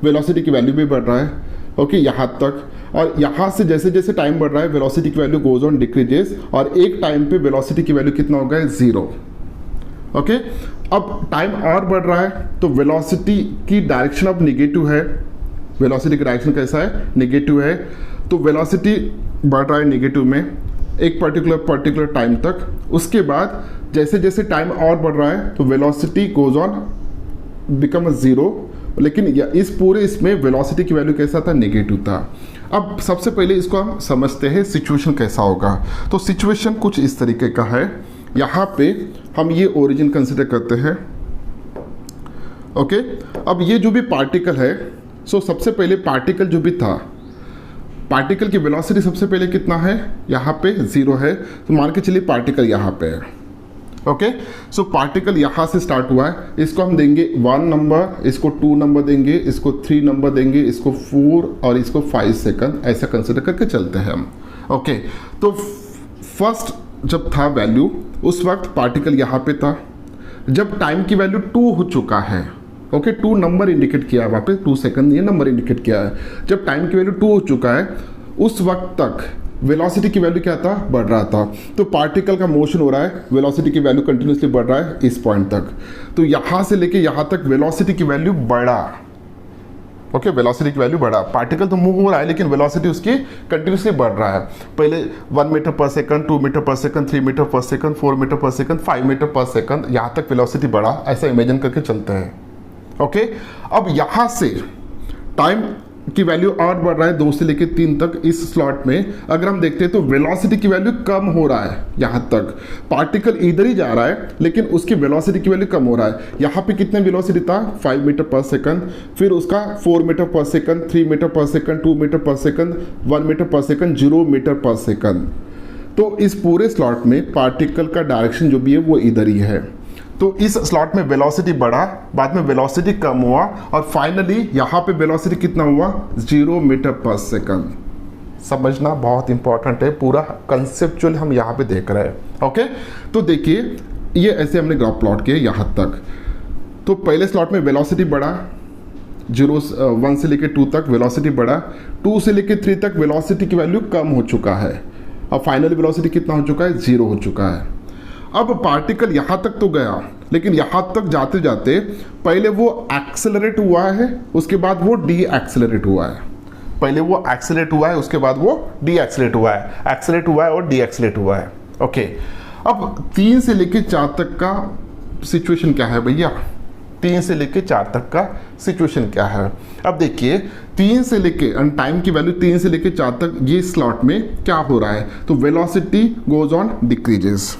वेलोसिटी की वैल्यू भी बढ़ रहा है, ओके, यहाँ तक। और यहाँ से जैसे जैसे टाइम बढ़ रहा है वेलोसिटी की वैल्यू गोज ऑन डिक्रीजेस, और एक टाइम पे वेलोसिटी की वैल्यू कितना होगा, 0, ओके। अब टाइम और बढ़ रहा है तो वेलोसिटी की डायरेक्शन अब निगेटिव है, वेलोसिटी की डायरेक्शन कैसा है, नेगेटिव है। तो वेलोसिटी बढ़ रहा है नेगेटिव में एक पर्टिकुलर टाइम तक। उसके बाद जैसे जैसे टाइम और बढ़ रहा है तो velocity goes on become zero, लेकिन इस पूरे इसमें वेलोसिटी की वैल्यू कैसा था, नेगेटिव था। अब सबसे पहले इसको हम समझते हैं सिचुएशन कैसा होगा। तो सिचुएशन कुछ इस तरीके का है, यहाँ पे हम ये ओरिजिन कंसिडर करते हैं। ओके, अब ये जो भी पार्टिकल है, सो सबसे पहले पार्टिकल जो भी था, पार्टिकल की वेलोसिटी सबसे पहले कितना है, यहाँ पे 0 है, तो मान के चलिए पार्टिकल यहाँ पे है। ओके, सो पार्टिकल यहाँ से स्टार्ट हुआ है, इसको हम देंगे 1 नंबर, इसको 2 नंबर देंगे, इसको 3 नंबर देंगे, इसको 4 और इसको 5 सेकंड, ऐसा कंसिडर करके चलते हैं हम। ओके, तो फर्स्ट जब था वैल्यू उस वक्त पार्टिकल यहाँ पे था। जब टाइम की वैल्यू 2 हो चुका है, ओके, 2 नंबर इंडिकेट किया है वहाँ पे, 2 सेकंड ये नंबर इंडिकेट किया है। जब टाइम की वैल्यू 2 हो चुका है उस वक्त तक वेलोसिटी की वैल्यू क्या था, बढ़ रहा था। तो पार्टिकल का मोशन हो रहा है, वेलोसिटी की वैल्यू कंटिन्यूसली बढ़ रहा है इस पॉइंट तक। तो यहाँ से लेके यहाँ तक वेलोसिटी की वैल्यू बढ़ा। ओके, वेलोसिटी की वैल्यू बढ़ा, पार्टिकल तो मूव हो रहा है लेकिन वेलोसिटी उसकी कंटिन्यूसली बढ़ रहा है। पहले 1 मीटर पर सेकंड, 2 मीटर पर सेकंड, 3 मीटर पर सेकंड, 4 मीटर पर सेकंड, 5 मीटर पर सेकंड, यहाँ तक वेलोसिटी बढ़ा, ऐसा इमेजिन करके चलते हैं। ओके, अब यहाँ से टाइम की वैल्यू और बढ़ रहा है 2 से लेकर 3 तक। इस स्लॉट में अगर हम देखते हैं तो वेलोसिटी की वैल्यू कम हो रहा है, यहाँ तक पार्टिकल इधर ही जा रहा है लेकिन उसकी वेलोसिटी की वैल्यू कम हो रहा है। यहाँ पे कितने वेलोसिटी था, 5 मीटर पर सेकंड, फिर उसका 4 मीटर पर सेकंड, 3 मीटर पर सेकंड, 2 मीटर पर सेकंड, 1 मीटर पर सेकंड, 0 मीटर पर सेकंड। तो इस पूरे स्लॉट में पार्टिकल का डायरेक्शन जो भी है वो इधर ही है। तो इस स्लॉट में वेलोसिटी बढ़ा, बाद में वेलोसिटी कम हुआ और फाइनली यहाँ पे वेलोसिटी कितना हुआ, 0 मीटर पर सेकंड। समझना बहुत इंपॉर्टेंट है, पूरा कंसेप्चुअल हम यहाँ पे देख रहे हैं। ओके, तो देखिए ये ऐसे हमने ग्राफ प्लॉट किया यहाँ तक। तो पहले स्लॉट में वेलोसिटी बढ़ा, 1 से लेकर 2 तक वेलोसिटी बढ़ा, 2 से लेकर 3 तक वेलोसिटी की वैल्यू कम हो चुका है और फाइनली वेलोसिटी कितना हो चुका है, 0 हो चुका है। अब पार्टिकल यहाँ तक तो गया लेकिन यहाँ तक जाते जाते पहले वो एक्सेलरेट हुआ है, उसके बाद वो डी एक्सेलरेट हुआ है। पहले वो एक्सेलरेट हुआ है, उसके बाद वो डी एक्सेलरेट हुआ है, एक्सेलरेट हुआ है और डी एक्सेलरेट हुआ है। ओके, अब 3 से लेके 4 तक का सिचुएशन क्या है भैया, 3 से लेके 4 तक का सिचुएशन क्या है। अब देखिए 3 से लेके टाइम की वैल्यू 3 से लेके 4 तक ये स्लॉट में क्या हो रहा है, तो velocity goes on decreases.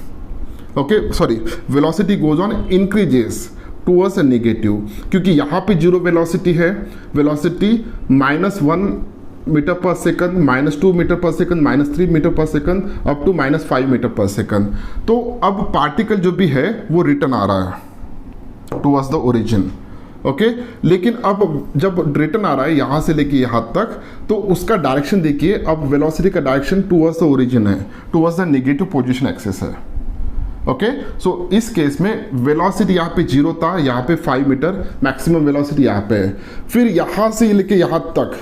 Okay, sorry, velocity goes on increases towards negative, क्योंकि यहाँ पे 0 वेलोसिटी है, वेलोसिटी -1 मीटर पर सेकंड, -2 मीटर पर सेकंड, -3 मीटर पर सेकंड, अप टू -5 मीटर पर सेकंड। तो अब पार्टिकल जो भी है वो रिटर्न आ रहा है टूवर्ड्स द ओरिजिन। ओके, लेकिन अब जब रिटर्न आ रहा है यहाँ से लेके यहाँ तक, तो उसका डायरेक्शन देखिए, अब वेलोसिटी का डायरेक्शन टूवर्ड्स द ओरिजिन है, towards the negative position axis है। ओके, सो इस केस में वेलोसिटी यहाँ पे 0 था, यहाँ पे 5 मीटर मैक्सिमम वेलोसिटी यहाँ पे है। फिर यहाँ से लेके यहाँ तक,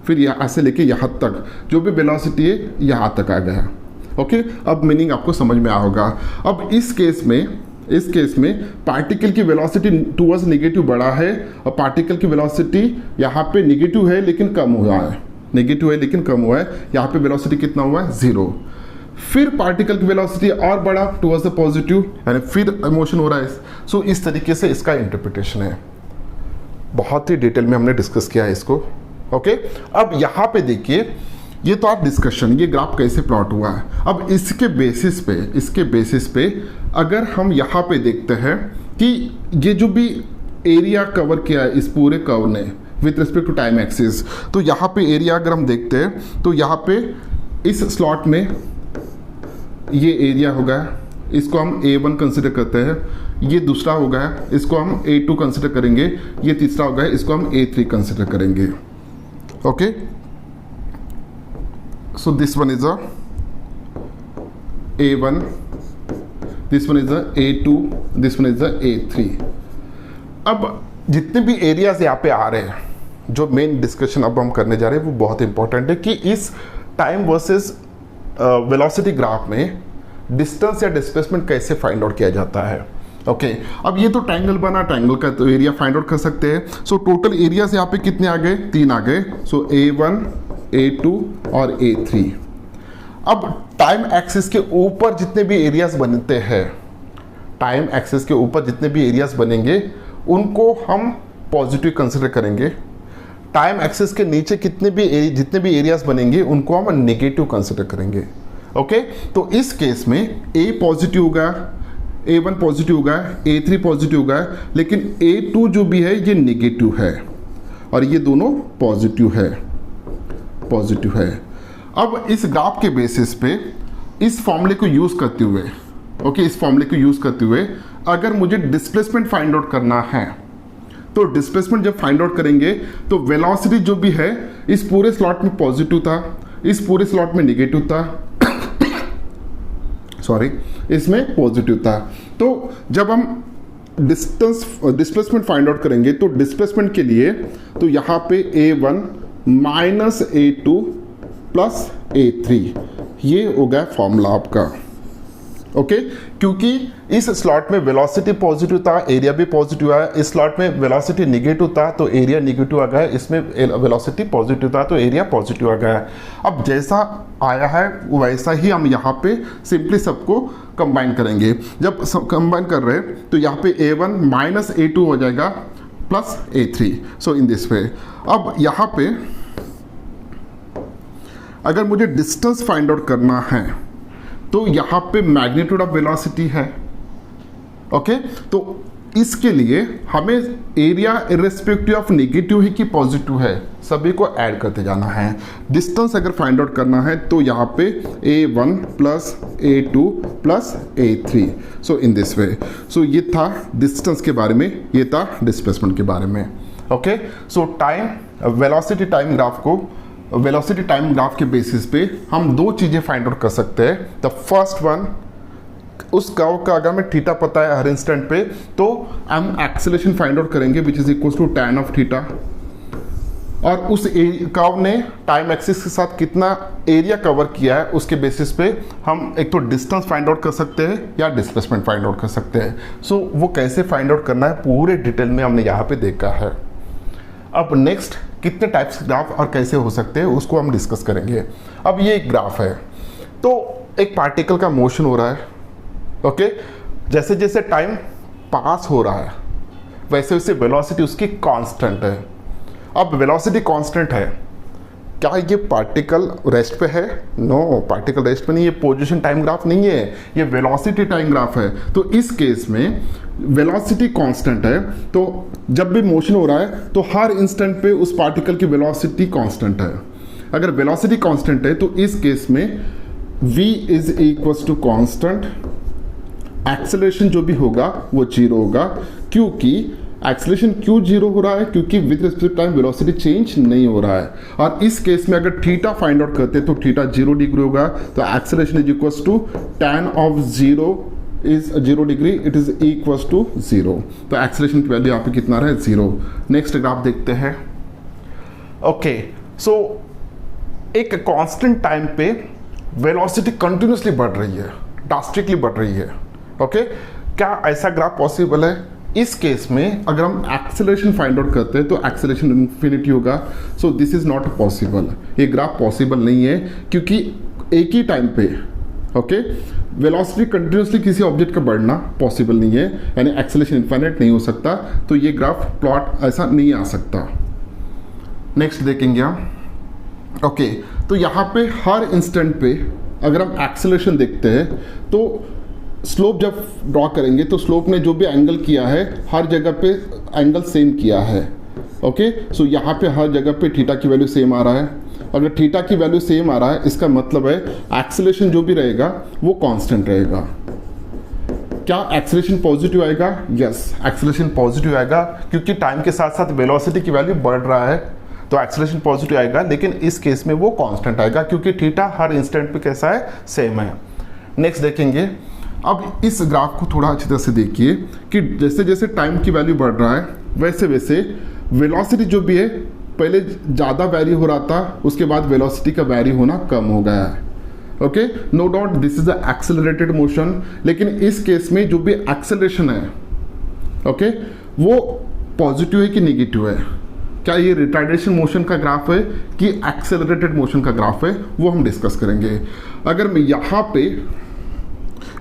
फिर यहाँ से लेके यहाँ तक जो भी वेलोसिटी है यहाँ तक आ गया। ओके, अब मीनिंग आपको समझ में आया होगा। अब इस केस में पार्टिकल की वेलोसिटी टूवर्ड्स नेगेटिव बढ़ा है और पार्टिकल की वेलोसिटी यहाँ पे नेगेटिव है लेकिन कम हुआ है, नेगेटिव है लेकिन कम हुआ है। यहाँ पे वेलोसिटी कितना हुआ है, 0। फिर पार्टिकल की वेलोसिटी और बढ़ा टुवर्ड्स द पॉजिटिव, यानी फिर मोशन हो रहा है। सो इस तरीके से इसका इंटरप्रिटेशन है, बहुत ही डिटेल में हमने डिस्कस किया है इसको। ओके, अब यहाँ पे देखिए, ये तो आप डिस्कशन, ये ग्राफ कैसे प्लॉट हुआ है। अब इसके बेसिस पे अगर हम यहाँ पे देखते हैं कि ये जो भी एरिया कवर किया है इस पूरे कर्व ने with respect to time axis, तो यहाँ पे एरिया अगर हम देखते हैं तो यहाँ पे इस स्लॉट में ये एरिया हो गया, इसको हम A1 कंसिडर करते हैं, ये दूसरा हो गया, इसको हम A2 कंसिडर करेंगे, ये तीसरा हो गया, इसको हम A3 कंसिडर करेंगे। Okay, so this one is a A1, this one is a A2, this one is a A3। अब जितने भी एरियाज यहाँ पे आ रहे हैं, जो मेन डिस्कशन अब हम करने जा रहे हैं वो बहुत इंपॉर्टेंट है कि इस टाइम वर्सेस वेलोसिटी ग्राफ में डिस्टेंस या डिस्प्लेसमेंट कैसे फाइंड आउट किया जाता है। ओके, अब ये तो ट्रायंगल बना, ट्रायंगल का तो एरिया फाइंड आउट कर सकते हैं। सो टोटल एरियाज यहाँ पे कितने आ गए, 3 आ गए। सो A1, A2 और A3। अब टाइम एक्सिस के ऊपर जितने भी एरियाज बनते हैं, टाइम एक्सिस के ऊपर जितने भी एरियाज बनेंगे उनको हम पॉजिटिव कंसिडर करेंगे। टाइम एक्सिस के नीचे जितने भी एरियाज बनेंगे उनको हम नेगेटिव कंसिडर करेंगे। ओके, तो इस केस में A पॉजिटिव होगा, A1 पॉजिटिव होगा, A3 पॉजिटिव होगा, लेकिन A2 जो भी है ये नेगेटिव है और ये दोनों पॉजिटिव है। अब इस ग्राफ के बेसिस पे इस फॉर्मूले को यूज करते हुए, इस फॉर्मूले को यूज करते हुए अगर मुझे डिस्प्लेसमेंट फाइंड आउट करना है, तो डिस्प्लेसमेंट जब फाइंड आउट करेंगे तो वेलोसिटी जो भी है इस पूरे स्लॉट में पॉजिटिव था, इस पूरे स्लॉट में नेगेटिव था, सॉरी इसमें पॉजिटिव था। तो जब हम डिस्प्लेसमेंट फाइंड आउट करेंगे तो डिस्प्लेसमेंट के लिए तो यहाँ पे A1 minus A2 plus A3 ये हो गया फॉर्मूला आपका। ओके, क्योंकि इस स्लॉट में वेलोसिटी पॉजिटिव था, एरिया भी पॉजिटिव है। इस स्लॉट में वेलोसिटी नेगेटिव था तो एरिया नेगेटिव आ गया, इसमें वेलोसिटी पॉजिटिव था तो एरिया पॉजिटिव आ गया। अब जैसा आया है वैसा ही हम यहाँ पे सिंपली सबको कंबाइन करेंगे। जब सब कंबाइन कर रहे हैं तो यहाँ पे A1 माइनस A2 हो जाएगा plus A3, so in this वे। अब यहाँ पे अगर मुझे डिस्टेंस फाइंड आउट करना है तो यहाँ पे मैग्नीट्यूड ऑफ वेलोसिटी है। ओके, तो इसके लिए हमें एरिया इर्रेस्पेक्टिव ऑफ नेगेटिव ही कि पॉजिटिव है सभी को ऐड करते जाना है। डिस्टेंस अगर फाइंड आउट करना है तो यहाँ पे A1 plus A2 plus A3, so in this way. So ये था डिस्टेंस के बारे में, ये था डिस्प्लेसमेंट के बारे में। ओके, सो टाइम वेलोसिटी टाइम ग्राफ को वेलोसिटी टाइम ग्राफ के बेसिस पे हम दो चीज़ें फाइंड आउट कर सकते हैं। द फर्स्ट वन, उस कर्व का अगर हमें थीटा पता है हर इंस्टेंट पे तो हम एक्सेलरेशन फाइंड आउट करेंगे which is equal to tan of theta, और उस कर्व ने टाइम एक्सिस के साथ कितना एरिया कवर किया है उसके बेसिस पे हम एक तो डिस्टेंस फाइंड आउट कर सकते हैं या डिस्प्लेसमेंट फाइंड आउट कर सकते हैं। सो वो कैसे फाइंड आउट करना है पूरे डिटेल में हमने यहाँ पे देखा है। अब नेक्स्ट कितने टाइप्स के ग्राफ और कैसे हो सकते हैं उसको हम डिस्कस करेंगे। अब ये एक ग्राफ है, तो एक पार्टिकल का मोशन हो रहा है। ओके, जैसे जैसे टाइम पास हो रहा है वैसे वैसे वेलोसिटी उसकी कांस्टेंट है। अब वेलोसिटी कांस्टेंट है, क्या ये पार्टिकल रेस्ट पे है? नो, पार्टिकल रेस्ट पे नहीं, ये पोजीशन टाइम ग्राफ नहीं है, ये वेलोसिटी टाइम ग्राफ है। तो इस केस में वेलोसिटी कांस्टेंट है, तो जब भी मोशन हो रहा है तो हर इंस्टेंट पे उस पार्टिकल की वेलोसिटी कांस्टेंट है। अगर वेलोसिटी कांस्टेंट है तो इस केस में v is equal to constant, acceleration जो भी होगा वो 0 होगा, क्योंकि एक्सेलरेशन क्यों 0 हो रहा है? क्योंकि with respect time velocity change नहीं हो रहा है। और इस केस में अगर थीटा फाइंड आउट करते हैं तो थीटा 0 डिग्री होगा, तो acceleration is equal to tan of 0 is 0 degree, it is equal to 0। तो एक्सेलरेशन की वैल्यू यहाँ पे कितना रहा है? 0। नेक्स्ट ग्राफ देखते हैं। ओके, सो एक कांस्टेंट टाइम पे वेलोसिटी कंटिन्यूसली बढ़ रही है, ड्रास्टिकली बढ़ रही है। ओके, क्या ऐसा ग्राफ पॉसिबल है? इस केस में अगर हम एक्सेलरेशन फाइंड आउट करते हैं तो एक्सेलरेशन इन्फिनिटी होगा, सो दिस इज नॉट पॉसिबल। ये ग्राफ पॉसिबल नहीं है क्योंकि एक ही टाइम पे वेलोसिटी कंटिन्यूसली किसी ऑब्जेक्ट का बढ़ना पॉसिबल नहीं है, यानी एक्सेलरेशन इन्फिनिट नहीं हो सकता, तो ये ग्राफ प्लॉट ऐसा नहीं आ सकता। नेक्स्ट देखेंगे हम। ओके, तो यहाँ पे हर इंस्टेंट पे अगर हम एक्सेलरेशन देखते हैं तो स्लोप जब ड्रॉ करेंगे तो स्लोप ने जो भी एंगल किया है हर जगह पे एंगल सेम किया है। ओके, सो यहाँ पे हर जगह पे थीटा की वैल्यू सेम आ रहा है। अगर थीटा की वैल्यू सेम आ रहा है इसका मतलब है एक्सेलरेशन जो भी रहेगा वो कांस्टेंट रहेगा। क्या एक्सेलरेशन पॉजिटिव आएगा? यस, एक्सेलरेशन पॉजिटिव आएगा क्योंकि टाइम के साथ साथ वेलोसिटी की वैल्यू बढ़ रहा है, तो एक्सेलरेशन पॉजिटिव आएगा, लेकिन इस केस में वो कांस्टेंट आएगा क्योंकि थीटा हर इंस्टेंट पे कैसा है? सेम है। नेक्स्ट देखेंगे। अब इस ग्राफ को थोड़ा अच्छी तरह से देखिए कि जैसे जैसे टाइम की वैल्यू बढ़ रहा है वैसे वैसे वेलोसिटी जो भी है पहले ज़्यादा वैरी हो रहा था, उसके बाद वेलोसिटी का वैरी होना कम हो गया है। Okay, no doubt this is a accelerated motion, लेकिन इस केस में जो भी एक्सेलरेशन है वो पॉजिटिव है कि नेगेटिव है? क्या ये रिटार्डेशन मोशन का ग्राफ है कि एक्सेलरेटेड मोशन का ग्राफ है, वो हम डिस्कस करेंगे। अगर मैं यहाँ पे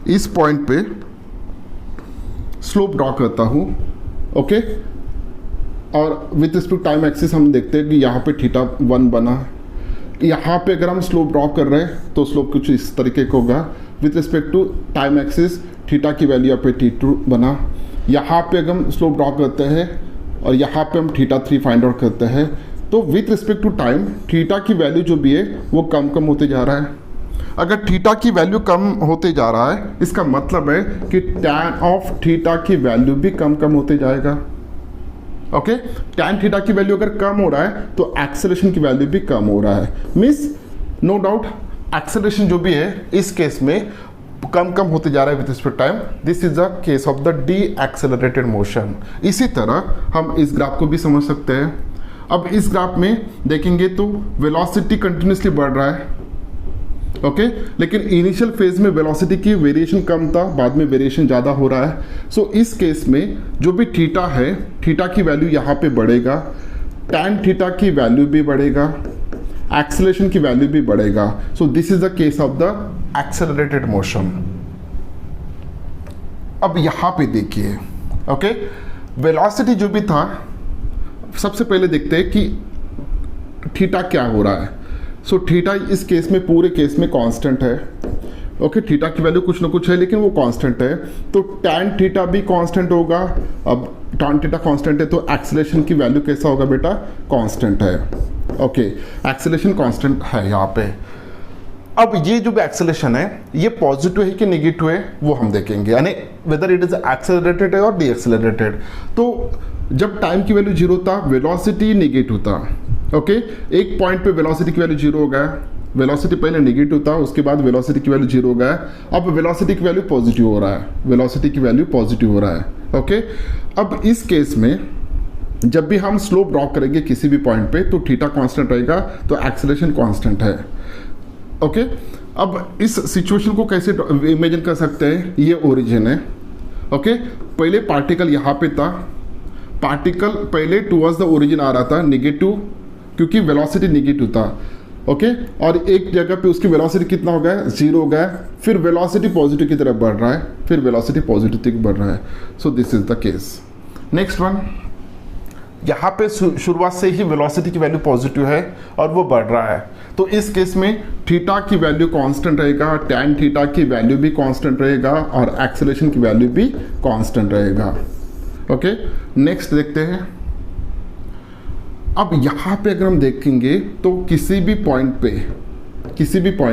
इस पॉइंट पे स्लोप ड्रॉ करता हूँ, ओके, और विथ रिस्पेक्ट टाइम एक्सिस हम देखते हैं कि यहाँ पे θ1 बना, यहाँ पे अगर हम स्लोप ड्रॉ कर रहे हैं तो स्लोप कुछ इस तरीके का होगा। With respect to time axis theta की वैल्यू यहाँ पे t2 बना। यहाँ पे अगर हम स्लोप ड्रॉ करते हैं और यहाँ पे हम θ3 फाइंड आउट करते हैं, तो with respect to time theta की वैल्यू जो भी है वो कम कम होते जा रहा है। अगर थीटा की वैल्यू कम होते जा रहा है, इसका मतलब है कि tan ऑफ थीटा की वैल्यू भी कम कम होते जाएगा। ओके, tan थीटा की वैल्यू अगर कम हो रहा है तो एक्सेलरेशन की वैल्यू भी कम हो रहा है। मीन्स नो डाउट एक्सेलरेशन जो भी है इस केस में कम कम होते जा रहा है with respect time. This is the case of the D accelerated motion. इसी तरह हम इस ग्राफ को भी समझ सकते हैं। अब इस ग्राफ में देखेंगे तो वेलोसिटी कंटिन्यूसली बढ़ रहा है, ओके, लेकिन इनिशियल फेज में वेलोसिटी की वेरिएशन कम था, बाद में वेरिएशन ज़्यादा हो रहा है। सो इस केस में जो भी थीटा है, थीटा की वैल्यू यहाँ पे बढ़ेगा, tan थीटा की वैल्यू भी बढ़ेगा, एक्सेलरेशन की वैल्यू भी बढ़ेगा। सो this is the case of the accelerated motion. अब यहाँ पे देखिए, ओके, वेलोसिटी जो भी था, सबसे पहले देखते हैं कि थीटा क्या हो रहा है। सो थीटा इस केस में, पूरे केस में कांस्टेंट है, ओके, थीटा की वैल्यू कुछ ना कुछ है लेकिन वो कांस्टेंट है, तो tan थीटा भी कांस्टेंट होगा। अब tan थीटा कांस्टेंट है तो एक्सेलरेशन की वैल्यू कैसा होगा बेटा, कांस्टेंट है, ओके, एक्सेलरेशन कांस्टेंट है यहाँ पे। अब ये जो भी एक्सेलरेशन है ये पॉजिटिव है कि नेगेटिव है वो हम देखेंगे, यानी वेदर इट इज एक्सेलरेटेड है और डी एक्सेलरेटेड। तो जब टाइम की वैल्यू जीरो था, वेलोसिटी नेगेटिव था, ओके, एक पॉइंट पे वेलोसिटी की वैल्यू जीरो हो गया, वेलोसिटी पहले नेगेटिव था, उसके बाद वेलोसिटी की वैल्यू जीरो हो गया, अब वेलोसिटी की वैल्यू पॉजिटिव हो रहा है, वेलोसिटी की वैल्यू पॉजिटिव हो रहा है, ओके। अब इस केस में जब भी हम स्लोप ड्रॉ करेंगे किसी भी पॉइंट पे तो थीटा कांस्टेंट रहेगा, तो एक्सेलरेशन कांस्टेंट है, ओके। अब इस सिचुएशन को कैसे इमेजिन कर सकते हैं, ये ओरिजिन है, ओके, पहले पार्टिकल यहाँ पे था, पार्टिकल पहले टुवर्ड्स द ओरिजिन आ रहा था, नेगेटिव, क्योंकि वेलोसिटी नेगेटिव था, ओके, और एक जगह पे उसकी वेलोसिटी कितना हो गया, जीरो हो गया, फिर वेलोसिटी पॉजिटिव की तरफ बढ़ रहा है, फिर वेलोसिटी पॉजिटिव तक बढ़ रहा है। So this is the case. Next one, यहाँ पे शुरुआत से ही वेलोसिटी की वैल्यू पॉजिटिव है और वो बढ़ रहा है, तो इस केस में थीटा की वैल्यू कांस्टेंट रहेगा, tan थीटा की वैल्यू भी कांस्टेंट रहेगा और एक्सेलरेशन की वैल्यू भी कांस्टेंट रहेगा, ओके। नेक्स्ट देखते हैं। अब यहाँ पे अगर हम देखेंगे तो किसी भी पॉइंट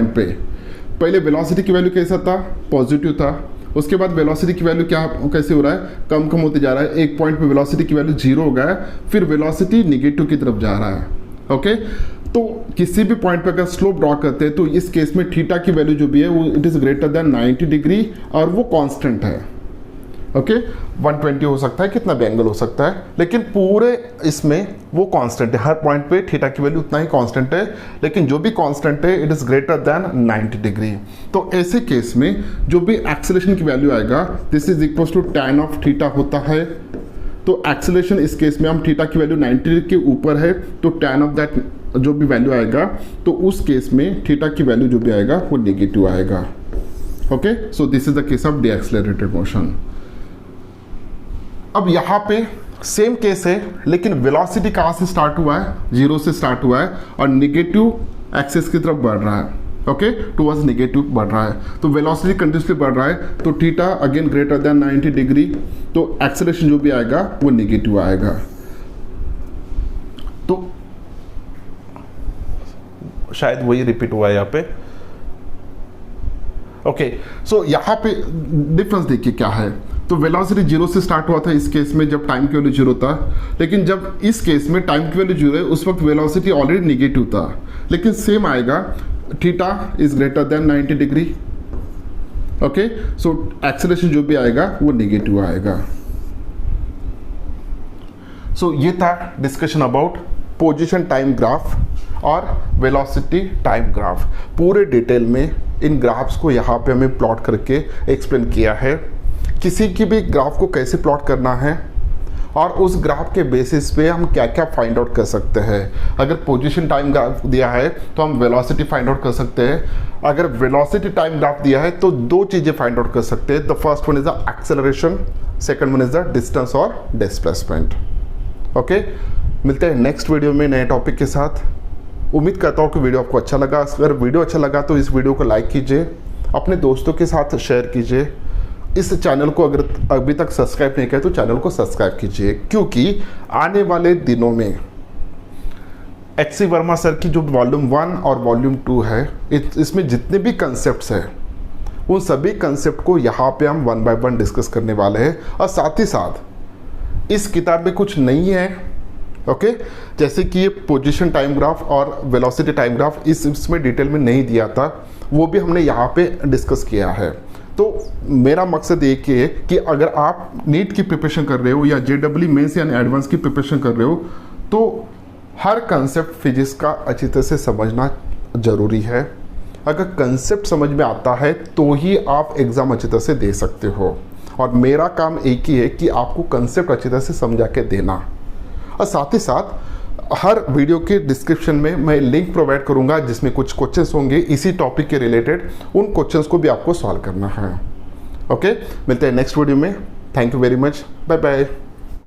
पे पहले वेलोसिटी की वैल्यू कैसा था, पॉजिटिव था, उसके बाद वेलोसिटी की वैल्यू क्या कैसे हो रहा है, कम कम होते जा रहा है, एक पॉइंट पे वेलोसिटी की वैल्यू जीरो हो गया है, फिर वेलोसिटी निगेटिव की तरफ जा रहा है, ओके। तो किसी भी पॉइंट पे अगर स्लोप ड्रॉ करते हैं तो इस केस में थीटा की वैल्यू जो भी है वो it is greater than 90 degree और वो कांस्टेंट है, ओके। 120 हो सकता है, कितना भी एंगल हो सकता है, लेकिन पूरे इसमें वो कांस्टेंट है, हर पॉइंट पे थीटा की वैल्यू उतना ही कांस्टेंट है, लेकिन जो भी कांस्टेंट है it is greater than 90 degree. तो ऐसे केस में जो भी एक्सेलरेशन की वैल्यू आएगा, this is equal to tan of theta होता है। तो एक्सेलरेशन इस केस में हम थीटा की वैल्यू 90 डिग्री के ऊपर है, तो tan ऑफ दैट जो भी वैल्यू आएगा, तो उस केस में थीटा की वैल्यू जो भी आएगा वो नेगेटिव आएगा, okay. So this is the case of D accelerated motion. अब यहाँ पे सेम केस है, लेकिन वेलोसिटी कहाँ से स्टार्ट हुआ है, जीरो से स्टार्ट हुआ है और नेगेटिव एक्सिस की तरफ बढ़ रहा है, ओके, टुवर्ड्स नेगेटिव बढ़ रहा है, तो वेलोसिटी कंटिन्यूसली बढ़ रहा है, तो theta again greater than 90 degree, तो एक्सेलरेशन जो भी आएगा वो नेगेटिव आएगा। तो शायद वही रिपीट हुआ है यहाँ पे, ओके। सो यहाँ पे डिफरेंस देखिए क्या है। तो वेलोसिटी जीरो से स्टार्ट हुआ था इस केस में जब टाइम की वैल्यू जीरो था, लेकिन जब इस केस में टाइम की वैल्यू जीरो है उस वक्त वेलोसिटी ऑलरेडी नेगेटिव था, लेकिन सेम आएगा, theta is greater than 90 degree, okay. So acceleration जो भी आएगा वो नेगेटिव आएगा। सो ये था discussion about position time graph और वेलोसिटी टाइम ग्राफ। पूरे डिटेल में इन ग्राफ्स को यहाँ पे हमें प्लॉट करके एक्सप्लेन किया है। किसी की भी ग्राफ को कैसे प्लॉट करना है और उस ग्राफ के बेसिस पे हम क्या क्या फाइंड आउट कर सकते हैं। अगर पोजीशन टाइम ग्राफ दिया है तो हम वेलोसिटी फाइंड आउट कर सकते हैं। अगर वेलोसिटी टाइम ग्राफ दिया है तो दो चीज़ें फाइंड आउट कर सकते हैं। The first one is the acceleration, second one is the distance और डिस्प्लेसमेंट। ओके, मिलते हैं नेक्स्ट वीडियो में नए टॉपिक के साथ। उम्मीद करता हूँ कि वीडियो आपको अच्छा लगा। अगर वीडियो अच्छा लगा तो इस वीडियो को लाइक कीजिए, अपने दोस्तों के साथ शेयर कीजिए। इस चैनल को अगर अभी तक सब्सक्राइब नहीं किया तो चैनल को सब्सक्राइब कीजिए, क्योंकि आने वाले दिनों में HC वर्मा सर की जो वॉल्यूम 1 और वॉल्यूम 2 है, इसमें जितने भी कंसेप्ट्स हैं उन सभी कंसेप्ट को यहाँ पे हम 1 बाय 1 डिस्कस करने वाले हैं। और साथ ही साथ इस किताब में कुछ नहीं है, ओके, जैसे कि ये पोजीशन टाइम ग्राफ और वेलोसिटी टाइम ग्राफ इसमें डिटेल में नहीं दिया था, वो भी हमने यहाँ पे डिस्कस किया है। तो मेरा मकसद एक ही है कि अगर आप नीट की प्रिपरेशन कर रहे हो या JEE मेंस या एडवांस की प्रिपरेशन कर रहे हो तो हर कंसेप्ट फिजिक्स का अच्छी तरह से समझना ज़रूरी है। अगर कंसेप्ट समझ में आता है तो ही आप एग्ज़ाम अच्छी तरह से दे सकते हो, और मेरा काम एक ही है कि आपको कंसेप्ट अच्छी तरह से समझा के देना। और साथ ही साथ हर वीडियो के डिस्क्रिप्शन में मैं लिंक प्रोवाइड करूंगा जिसमें कुछ क्वेश्चंस होंगे इसी टॉपिक के रिलेटेड। उन क्वेश्चंस को भी आपको सॉल्व करना है। ओके, मिलते हैं नेक्स्ट वीडियो में। Thank you very much, bye bye.